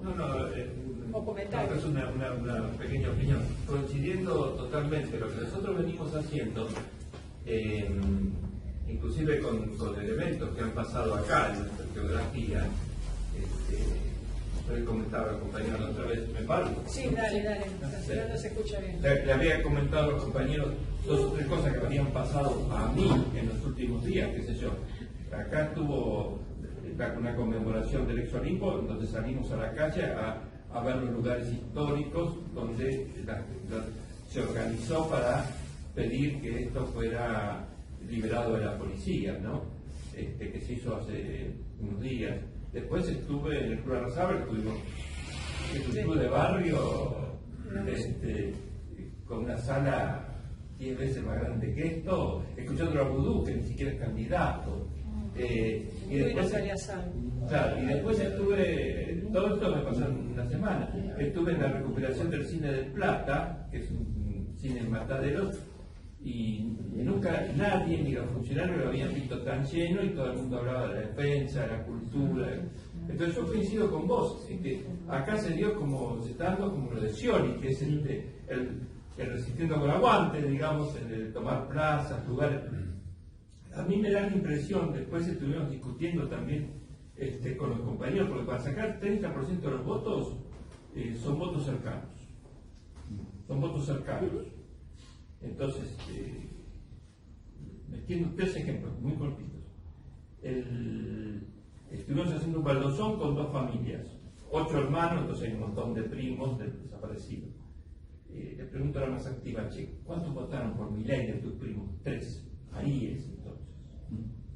O comentario. Es una pequeña opinión. Coincidiendo totalmente lo que nosotros venimos haciendo, inclusive con elementos que han pasado acá en nuestra geografía. Yo le comentaba al compañero la otra vez, ¿me paro? Sí, dale, no se escucha bien. Le había comentado a los compañeros 2 o 3 cosas que habían pasado a mí en los últimos días, qué sé yo. Acá estuvo una conmemoración del Exolimpo, donde salimos a la calle a ver los lugares históricos donde se organizó para pedir que esto fuera liberado de la policía, ¿no? Que se hizo hace unos días. Después estuve en el Club Arrazábal, es un club de barrio con una sala 10 veces más grande que esto, escuchando a Vudú, que ni siquiera es candidato. Y después estuve, todo esto me pasó en una semana, estuve en la recuperación del Cine del Plata, que es un cine en Mataderos, y nunca nadie, ni los funcionarios, lo habían visto tan lleno, y todo el mundo hablaba de la defensa, de la cultura. Entonces yo coincido con vos, en que acá se dio como lo de Scioli, que es resistiendo con aguante, digamos, en tomar plazas, lugares. A mí me da la impresión, después estuvimos discutiendo también con los compañeros, porque para sacar 30% de los votos son votos cercanos. Son votos cercanos. Entonces, metiendo 3 ejemplos muy cortitos. Estuvimos haciendo un baldosón con 2 familias, 8 hermanos, entonces hay un montón de primos del desaparecido. Le pregunto a la más activa, che, ¿cuántos votaron por Milei de tus primos? 3. Ahí es entonces.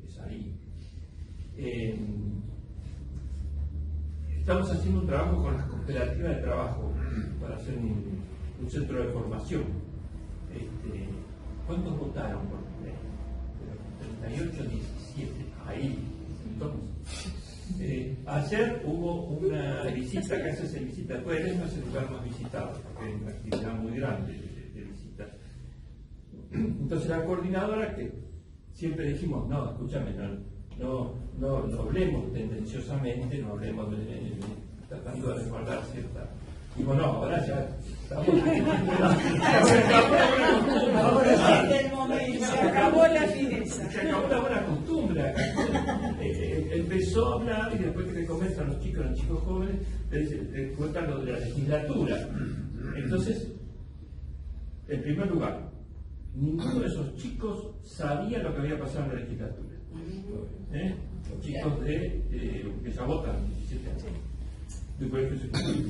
Es ahí. Estamos haciendo un trabajo con las cooperativas de trabajo para hacer un centro de formación. ¿Cuántos votaron por Milei? 38, 17. Ahí. Entonces, ayer hubo una visita, que se visita, después no es el lugar más visitado, porque hay una actividad muy grande de visitas. Entonces la coordinadora, que siempre dijimos, no, escúchame, no hablemos tendenciosamente, no hablemos tratando de resguardar cierta... Digo, no, ahora ya estamos... Se acabó la fineza. Se acabó la buena costumbre. Empezó a hablar y después que le comienzan los chicos jóvenes, les cuentan lo de la legislatura. Entonces, en primer lugar, ninguno de esos chicos sabía lo que había pasado en la legislatura. Los chicos que ya votan 17 años de colegio secundario.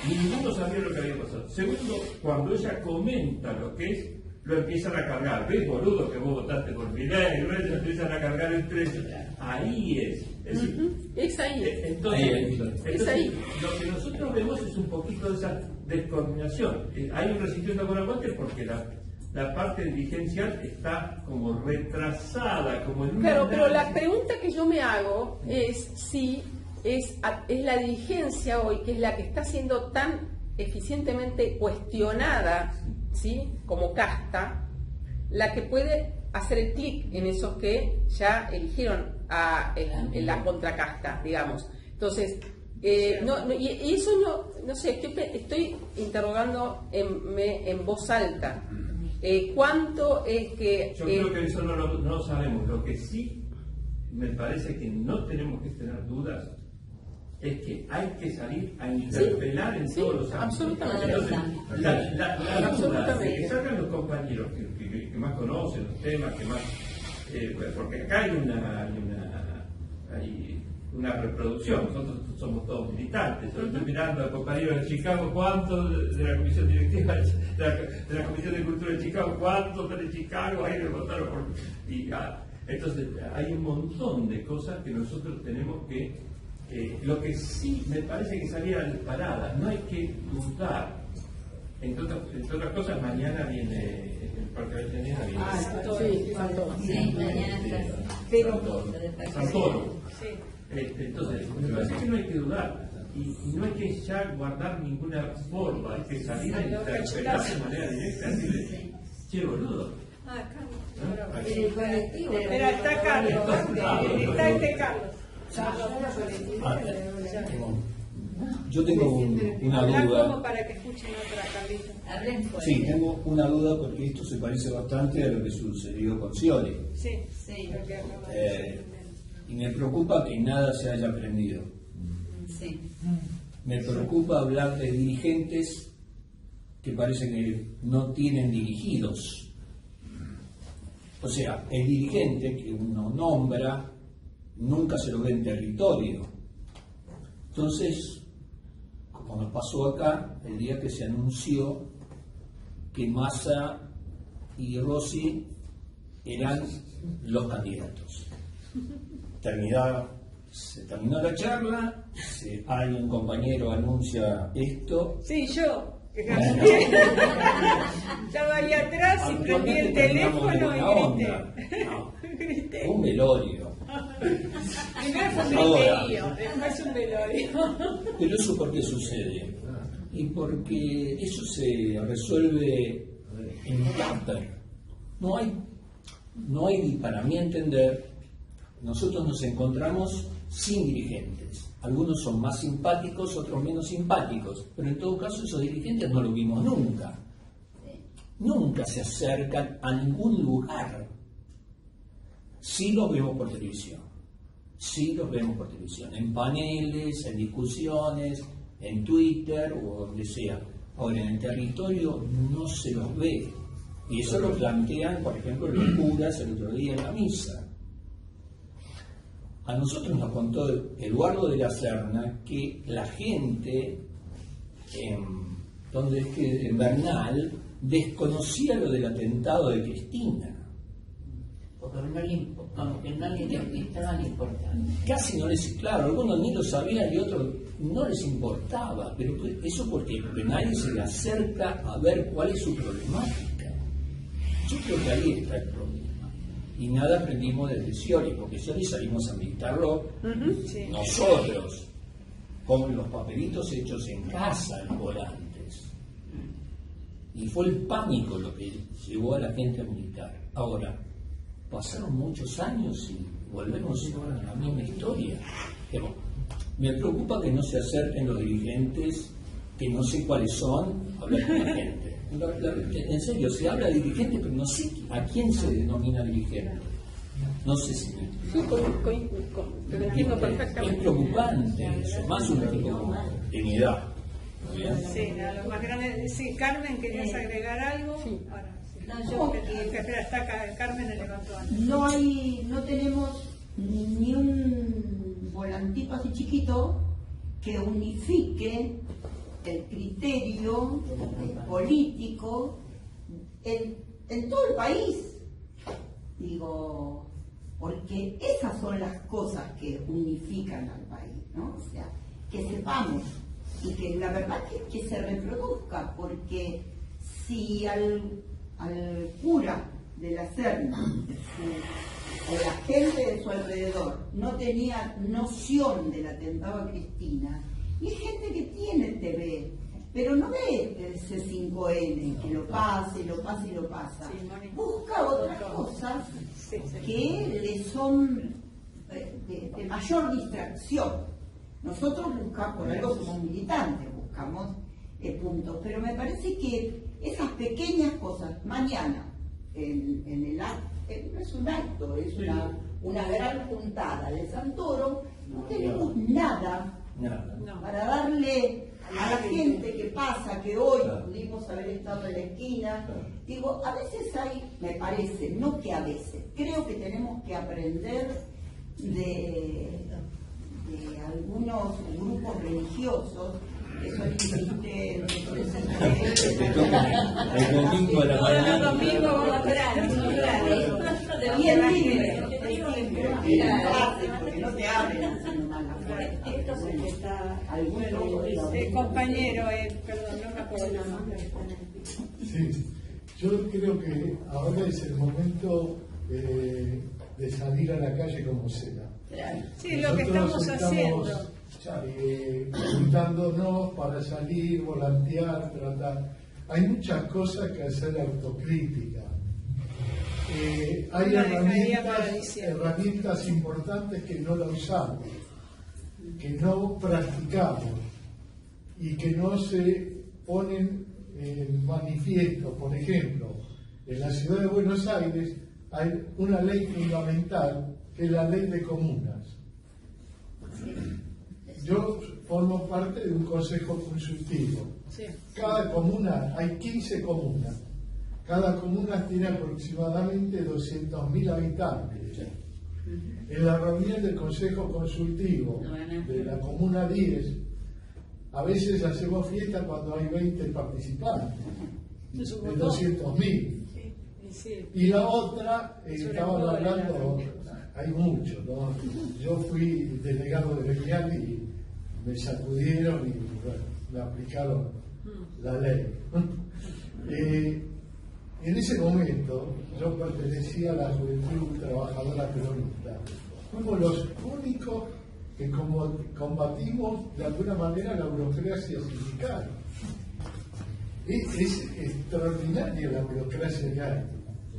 Ninguno sabía lo que había pasado. Segundo, cuando ella comenta lo que es, lo empiezan a cargar. ¿Ves, boludo, que vos votaste por Milei? Empiezan a cargar entre ellos. Ahí es. Es decir, es ahí. Entonces, es ahí. Lo que nosotros vemos es un poquito de esa descoordinación. Hay un resistiendo con aguante porque la parte dirigencial está como retrasada, como en una... Claro, pero la pregunta que yo me hago es si es la dirigencia hoy, que es la que está siendo tan eficientemente cuestionada, ¿sí?, como casta, la que puede hacer el clic en esos que ya eligieron en la contracasta, digamos. Entonces, y eso no sé, estoy interrogando en voz alta. ¿Cuánto es que...? Yo creo que eso no lo sabemos. Lo que sí me parece que no tenemos que tener dudas es que hay que salir a interpelar en todos los ámbitos. Absolutamente. Entonces, la duda de que salgan los compañeros que más conocen los temas, que más... porque acá hay una reproducción, nosotros somos todos militantes. Yo estoy mirando al compañero de Chicago, ¿cuántos de la comisión directiva de la Comisión de Cultura de Chicago, cuántos de Chicago hay que votaron por... Entonces, hay un montón de cosas que nosotros tenemos que... lo que sí me parece que saliera disparada, no hay que dudar. Entre otras cosas, mañana viene el Parque de Avellaneda, viene Santoro. Entonces, me parece que no hay que dudar y no hay que ya guardar ninguna forma, hay que salir a interpretar de manera directa, decirle, che, boludo. El colectivo. Pero está Carlos, está Carlos. Yo tengo una duda. Como para que escuchen otra, Carlito. Sí, tengo una duda porque esto se parece bastante a lo que sucedió con Scioli. Sí. Y me preocupa que nada se haya aprendido. Sí. Me preocupa hablar de dirigentes que parece que no tienen dirigidos. O sea, el dirigente que uno nombra nunca se lo ve en territorio. Entonces, como nos pasó acá, el día que se anunció que Massa y Rossi eran los candidatos. Se terminó la charla, hay un compañero anuncia esto. Sí, yo. Estaba ahí atrás y prendí el teléfono y grité. Un velorio. Primero fue un griterío, después un velorio. Pero eso ¿por qué sucede? Y porque eso se resuelve en Tupper. No hay, para mi entender, nosotros nos encontramos sin dirigentes. Algunos son más simpáticos, otros menos simpáticos, pero en todo caso esos dirigentes no los vimos nunca. nunca se acercan a ningún lugar. Sí los vemos por televisión, en paneles, en discusiones, en Twitter o donde sea. Ahora, en el territorio no se los ve. Y eso lo plantean, por ejemplo, los curas el otro día en la misa. A nosotros nos contó Eduardo de la Serna que la gente en Bernal desconocía lo del atentado de Cristina. Porque como que no le estaban importando. Casi no les, claro, algunos ni lo sabían y otros no les importaba, pero eso porque nadie se le acerca a ver cuál es su problemática. Yo creo que ahí está el problema. Y nada aprendimos desde Scioli, porque Scioli salimos a militarlo nosotros, con los papelitos hechos en casa, los volantes. Y fue el pánico lo que llevó a la gente a militar. Ahora, pasaron muchos años y volvemos a la misma historia. Pero me preocupa que no se acerquen los dirigentes, que no sé cuáles son, a hablar con la gente. En serio, se habla de dirigente, pero no sé a quién se denomina dirigente. No sé si me explico. Lo entiendo perfectamente. Es preocupante eso, más un tipo de mi edad. Sí, a los más grandes. Sí, Carmen, ¿querías agregar algo? Sí. Ahora. No, espera, está Carmen le levantó antes. No tenemos ni un volantito así chiquito que unifique el criterio político en todo el país. Digo, porque esas son las cosas que unifican al país, ¿no? O sea, que sepamos y que la verdad que se reproduzca, porque si al cura de la Serna o la gente de su alrededor no tenía noción del atentado a Cristina, y hay gente que tiene TV, pero no ve el C5N, que lo pasa y lo pasa y lo pasa. Busca otras cosas que le son de mayor distracción. Nosotros buscamos, por algo somos militantes, buscamos puntos, pero me parece que esas pequeñas cosas, mañana, en el acto, no es un acto, es una gran juntada de Santoro, no tenemos nada para darle a la gente que pasa, que hoy pudimos haber estado en la esquina. Digo, a veces hay, me parece, no que a veces, creo que tenemos que aprender de algunos grupos religiosos que son insistentes. El domingo de la mañana. El domingo vamos a esperar. Y el timbre. Porque no te abren. Esto es el que está compañero, perdón, no me acuerdo el nombre. Sí, yo creo que ahora es el momento de salir a la calle como sea. Sí, lo que estamos haciendo. Juntándonos para salir, volantear, tratar. Hay muchas cosas que hacer autocrítica. Hay herramientas importantes que no las usamos, que no practicamos y que no se ponen en manifiesto. Por ejemplo, en la ciudad de Buenos Aires hay una ley fundamental que es la ley de comunas. Yo formo parte de un consejo consultivo. Cada comuna, hay 15 comunas. Cada comuna tiene aproximadamente 200.000 habitantes. En la reunión del consejo consultivo de la comuna 10, a veces hacemos fiesta cuando hay 20 participantes, de 200.000. Y la otra, estaban hablando, hay mucho, ¿no? Yo fui delegado gremial y me sacudieron y bueno, me aplicaron la ley. En ese momento yo pertenecía a la Juventud Trabajadora Peronista. Fuimos los únicos que combatimos de alguna manera la burocracia sindical. Es extraordinaria la burocracia que hay.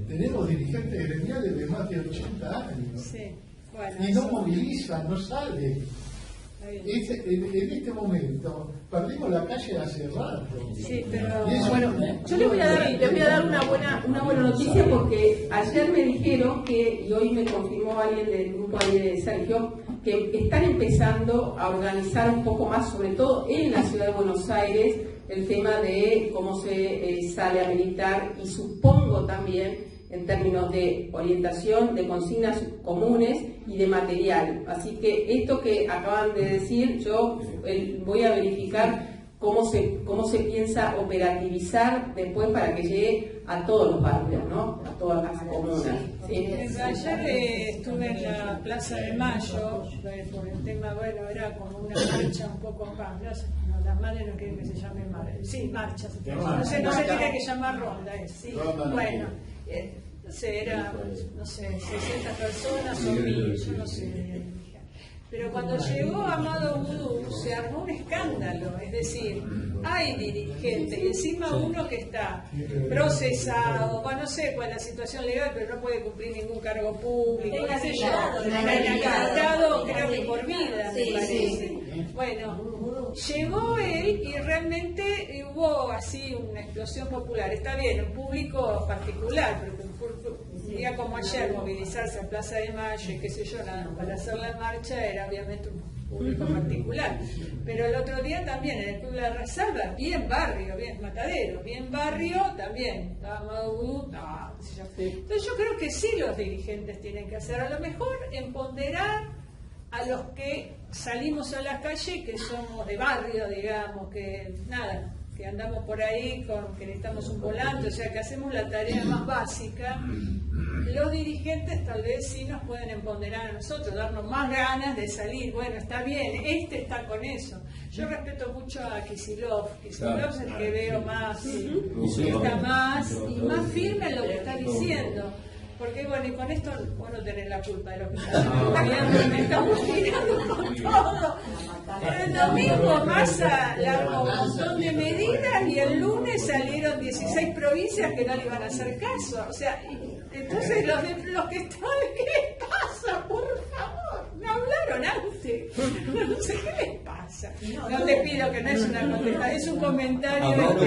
Tenemos dirigentes gremiales de más de 80 años y no movilizan, no salen. En este momento perdimos la calle hace rato. Sí, pero bueno, yo le voy a dar una buena noticia, porque ayer me dijeron que, y hoy me confirmó alguien del grupo ahí de Sergio, que están empezando a organizar un poco más, sobre todo en la ciudad de Buenos Aires, el tema de cómo se sale a militar, y supongo también en términos de orientación, de consignas comunes y de material. Así que esto que acaban de decir, yo voy a verificar cómo se piensa operativizar después para que llegue a todos los barrios, ¿no? A todas las comunas. ¿Sí? Ayer estuve en la Plaza de Mayo, por el tema, bueno, era como una marcha un poco más, no sé, las madres no quieren que se llame marcha, sí, marcha, no se tiene que llamar ronda, sí, bueno. No sé, era, no sé, 60 personas o 1000, yo no sé. Pero cuando llegó Amado Vudú se armó un escándalo, es decir, hay dirigentes y encima uno que está procesado, bueno, no sé cuál es la situación legal, pero no puede cumplir ningún cargo público, qué sé yo, inhabilitado creo que por vida, me parece. Bueno, llegó él y realmente hubo así una explosión popular. Está bien, un público particular, pero un día como ayer movilizarse a Plaza de Mayo y qué sé yo, nada, para hacer la marcha era obviamente un público particular. Pero el otro día también en el Club La Reserva, bien barrio, bien Matadero, bien barrio también. Estaba Amado Vudú, no, qué sé yo. Entonces yo creo que sí los dirigentes tienen que hacer, a lo mejor empoderar a los que salimos a la calle, que somos de barrio, digamos, que nada, que andamos por ahí, que necesitamos un volante, o sea, que hacemos la tarea más básica. Los dirigentes tal vez sí nos pueden empoderar a nosotros, darnos más ganas de salir. Bueno, está bien, está con eso. Yo respeto mucho a Kicillof es el que veo más, está más y más firme en lo que está diciendo. Porque bueno, y con esto vos no tenés la culpa de lo que estamos tirando con todo. Pero el domingo Massa largó un montón de medidas y el lunes salieron 16 provincias que no le iban a hacer caso. O sea, entonces los que estaban, ¿qué les pasa? Por favor, no hablaron antes. No sé qué les pasa. No te pido que no es una contestación, es un comentario.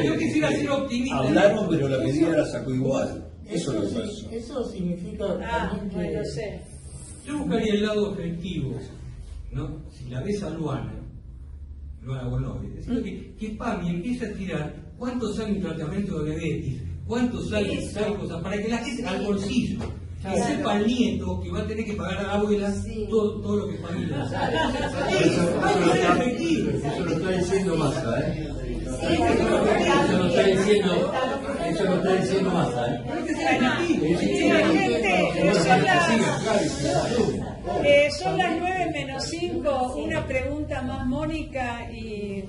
Yo quisiera ser optimista. Hablaron, pero la medida la sacó igual. Eso significa también que... sé. Yo buscaría el lado efectivo, ¿no? Si la ves a Luana Bonovi, decirle que PAMI empieza a tirar cuánto sale un tratamiento de diabetes, cuánto sale cosas, para que la gente al bolsillo, que sepa el nieto que va a tener que pagar a la abuela todo lo que familia. Eso lo está diciendo Massa, ¿eh? Eso lo está diciendo Massa, ¿eh? Son las 9:05, una pregunta más, Mónica, y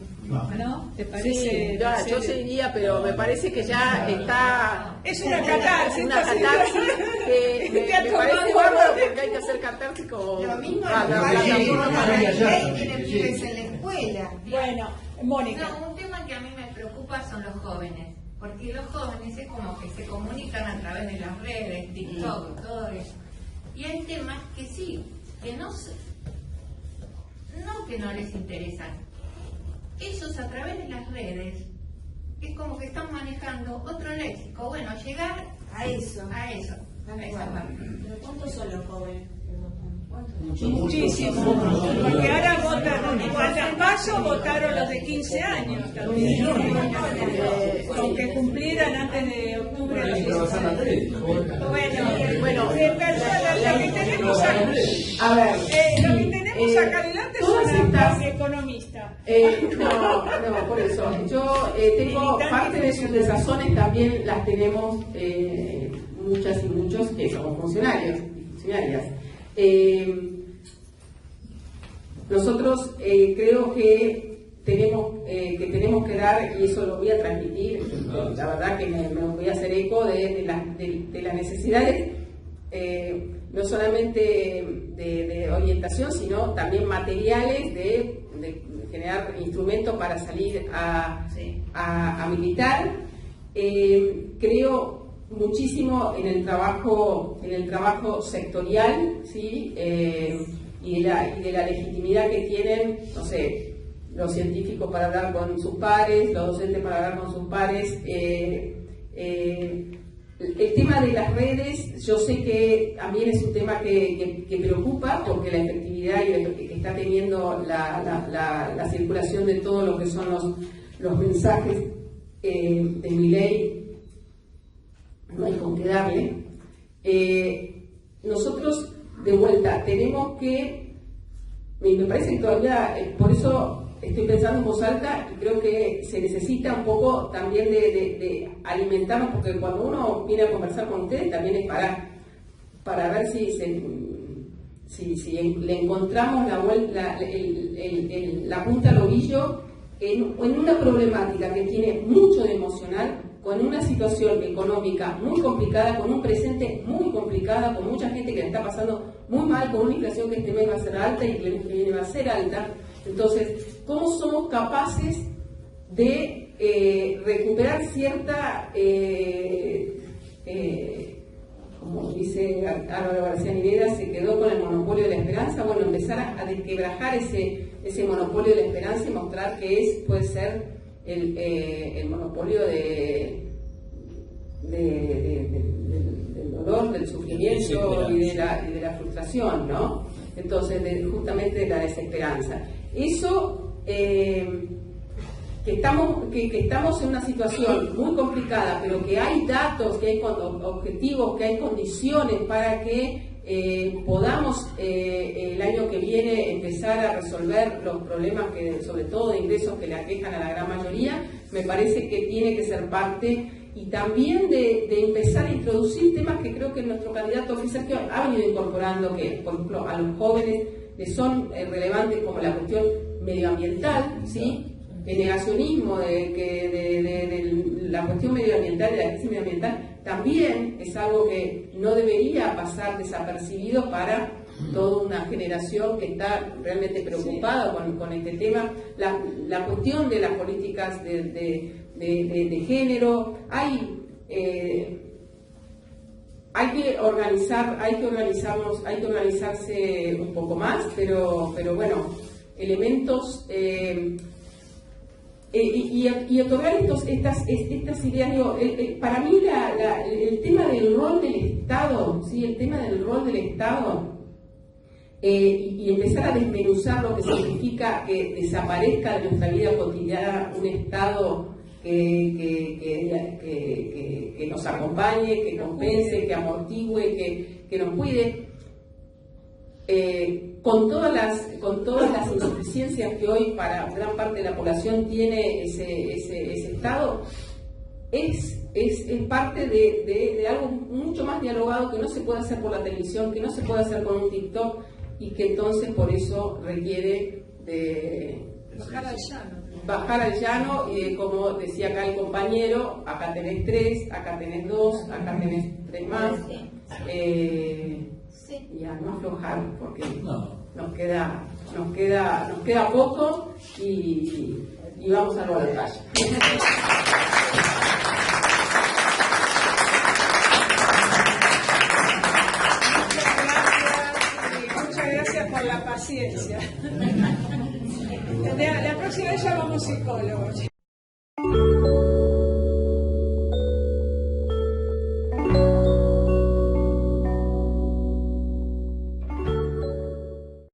¿no? ¿Te parece? Sí, yo seguiría, pero me parece que ya está... Es una catarsis. Una catarsis que me parece bárbaro, porque hay que hacer catarsis como... Lo mismo tiene pibes en la escuela. Bueno, Mónica. No, un tema que a mí me preocupa son los jóvenes, porque los jóvenes es como que se comunican a través de las redes, TikTok, todo eso. Y hay temas que sí, que no que no les interesan. Ellos a través de las redes es como que están manejando otro léxico. Bueno, llegar a eso. ¿Cuántos son los jóvenes? Muchísimo, porque ahora votan, igual al paso votaron los de 15 años también, aunque cumplieran antes de octubre de los 16. Bueno, lo que tenemos acá adelante son las economistas. No, por eso. Yo tengo parte de sus desazones, también las tenemos muchas y muchos que somos funcionarios y funcionarias. Nosotros creo que tenemos que dar, y eso lo voy a transmitir, la verdad que me voy a hacer eco de las necesidades, no solamente de orientación, sino también materiales de generar instrumentos para salir a militar. Creo muchísimo en el trabajo sectorial, ¿sí? y de la legitimidad que tienen, no sé, los científicos para hablar con sus pares, los docentes para hablar con sus pares. El tema de las redes, yo sé que también es un tema que preocupa, porque la efectividad que está teniendo la circulación de todo lo que son los mensajes de Milei, no hay con qué darle. Nosotros, de vuelta, tenemos que, me parece que todavía, por eso estoy pensando en voz alta, y creo que se necesita un poco también de alimentarnos, porque cuando uno viene a conversar con ustedes también es para ver si le encontramos la punta al ovillo en una problemática que tiene mucho de emocional, con una situación económica muy complicada, con un presente muy complicado, con mucha gente que la está pasando muy mal, con una inflación que este mes va a ser alta y que el mes que viene va a ser alta. Entonces, ¿cómo somos capaces de recuperar cierta, como dice Álvaro García Niveda, se quedó con el monopolio de la esperanza? Bueno, empezar a desquebrajar ese monopolio de la esperanza y mostrar que puede ser el monopolio del dolor, del sufrimiento y de la frustración, ¿no? Entonces, justamente de la desesperanza. Eso, que estamos en una situación muy complicada, pero que hay datos, que hay objetivos, que hay condiciones para que podamos el año que viene empezar a resolver los problemas sobre todo de ingresos que le aquejan a la gran mayoría, me parece que tiene que ser parte, y también de empezar a introducir temas que creo que nuestro candidato oficial que ha venido incorporando, que por ejemplo a los jóvenes les son relevantes, como la cuestión medioambiental, ¿sí? El negacionismo de la cuestión medioambiental, de la crisis medioambiental, también es algo que no debería pasar desapercibido para toda una generación que está realmente preocupada con este tema. La cuestión de las políticas de género, hay que organizarse un poco más, pero bueno, elementos y otorgar estas ideas. Digo, para mí el tema del rol del Estado, ¿sí? El tema del rol del Estado, y empezar a desmenuzar lo que significa que desaparezca de nuestra vida cotidiana un Estado que nos acompañe, que compense, que amortigüe, que nos cuide, con todas las insuficiencias que hoy para gran parte de la población tiene ese Estado, es parte de algo mucho más dialogado, que no se puede hacer por la televisión, que no se puede hacer con un TikTok, y que entonces por eso requiere de bajar al llano, y como decía acá el compañero, acá tenés 3, acá tenés 2, acá tenés 3 más, y a no aflojar, porque nos queda poco, y vamos a la batalla. Muchas gracias por la paciencia. La próxima vez ya vamos psicólogos.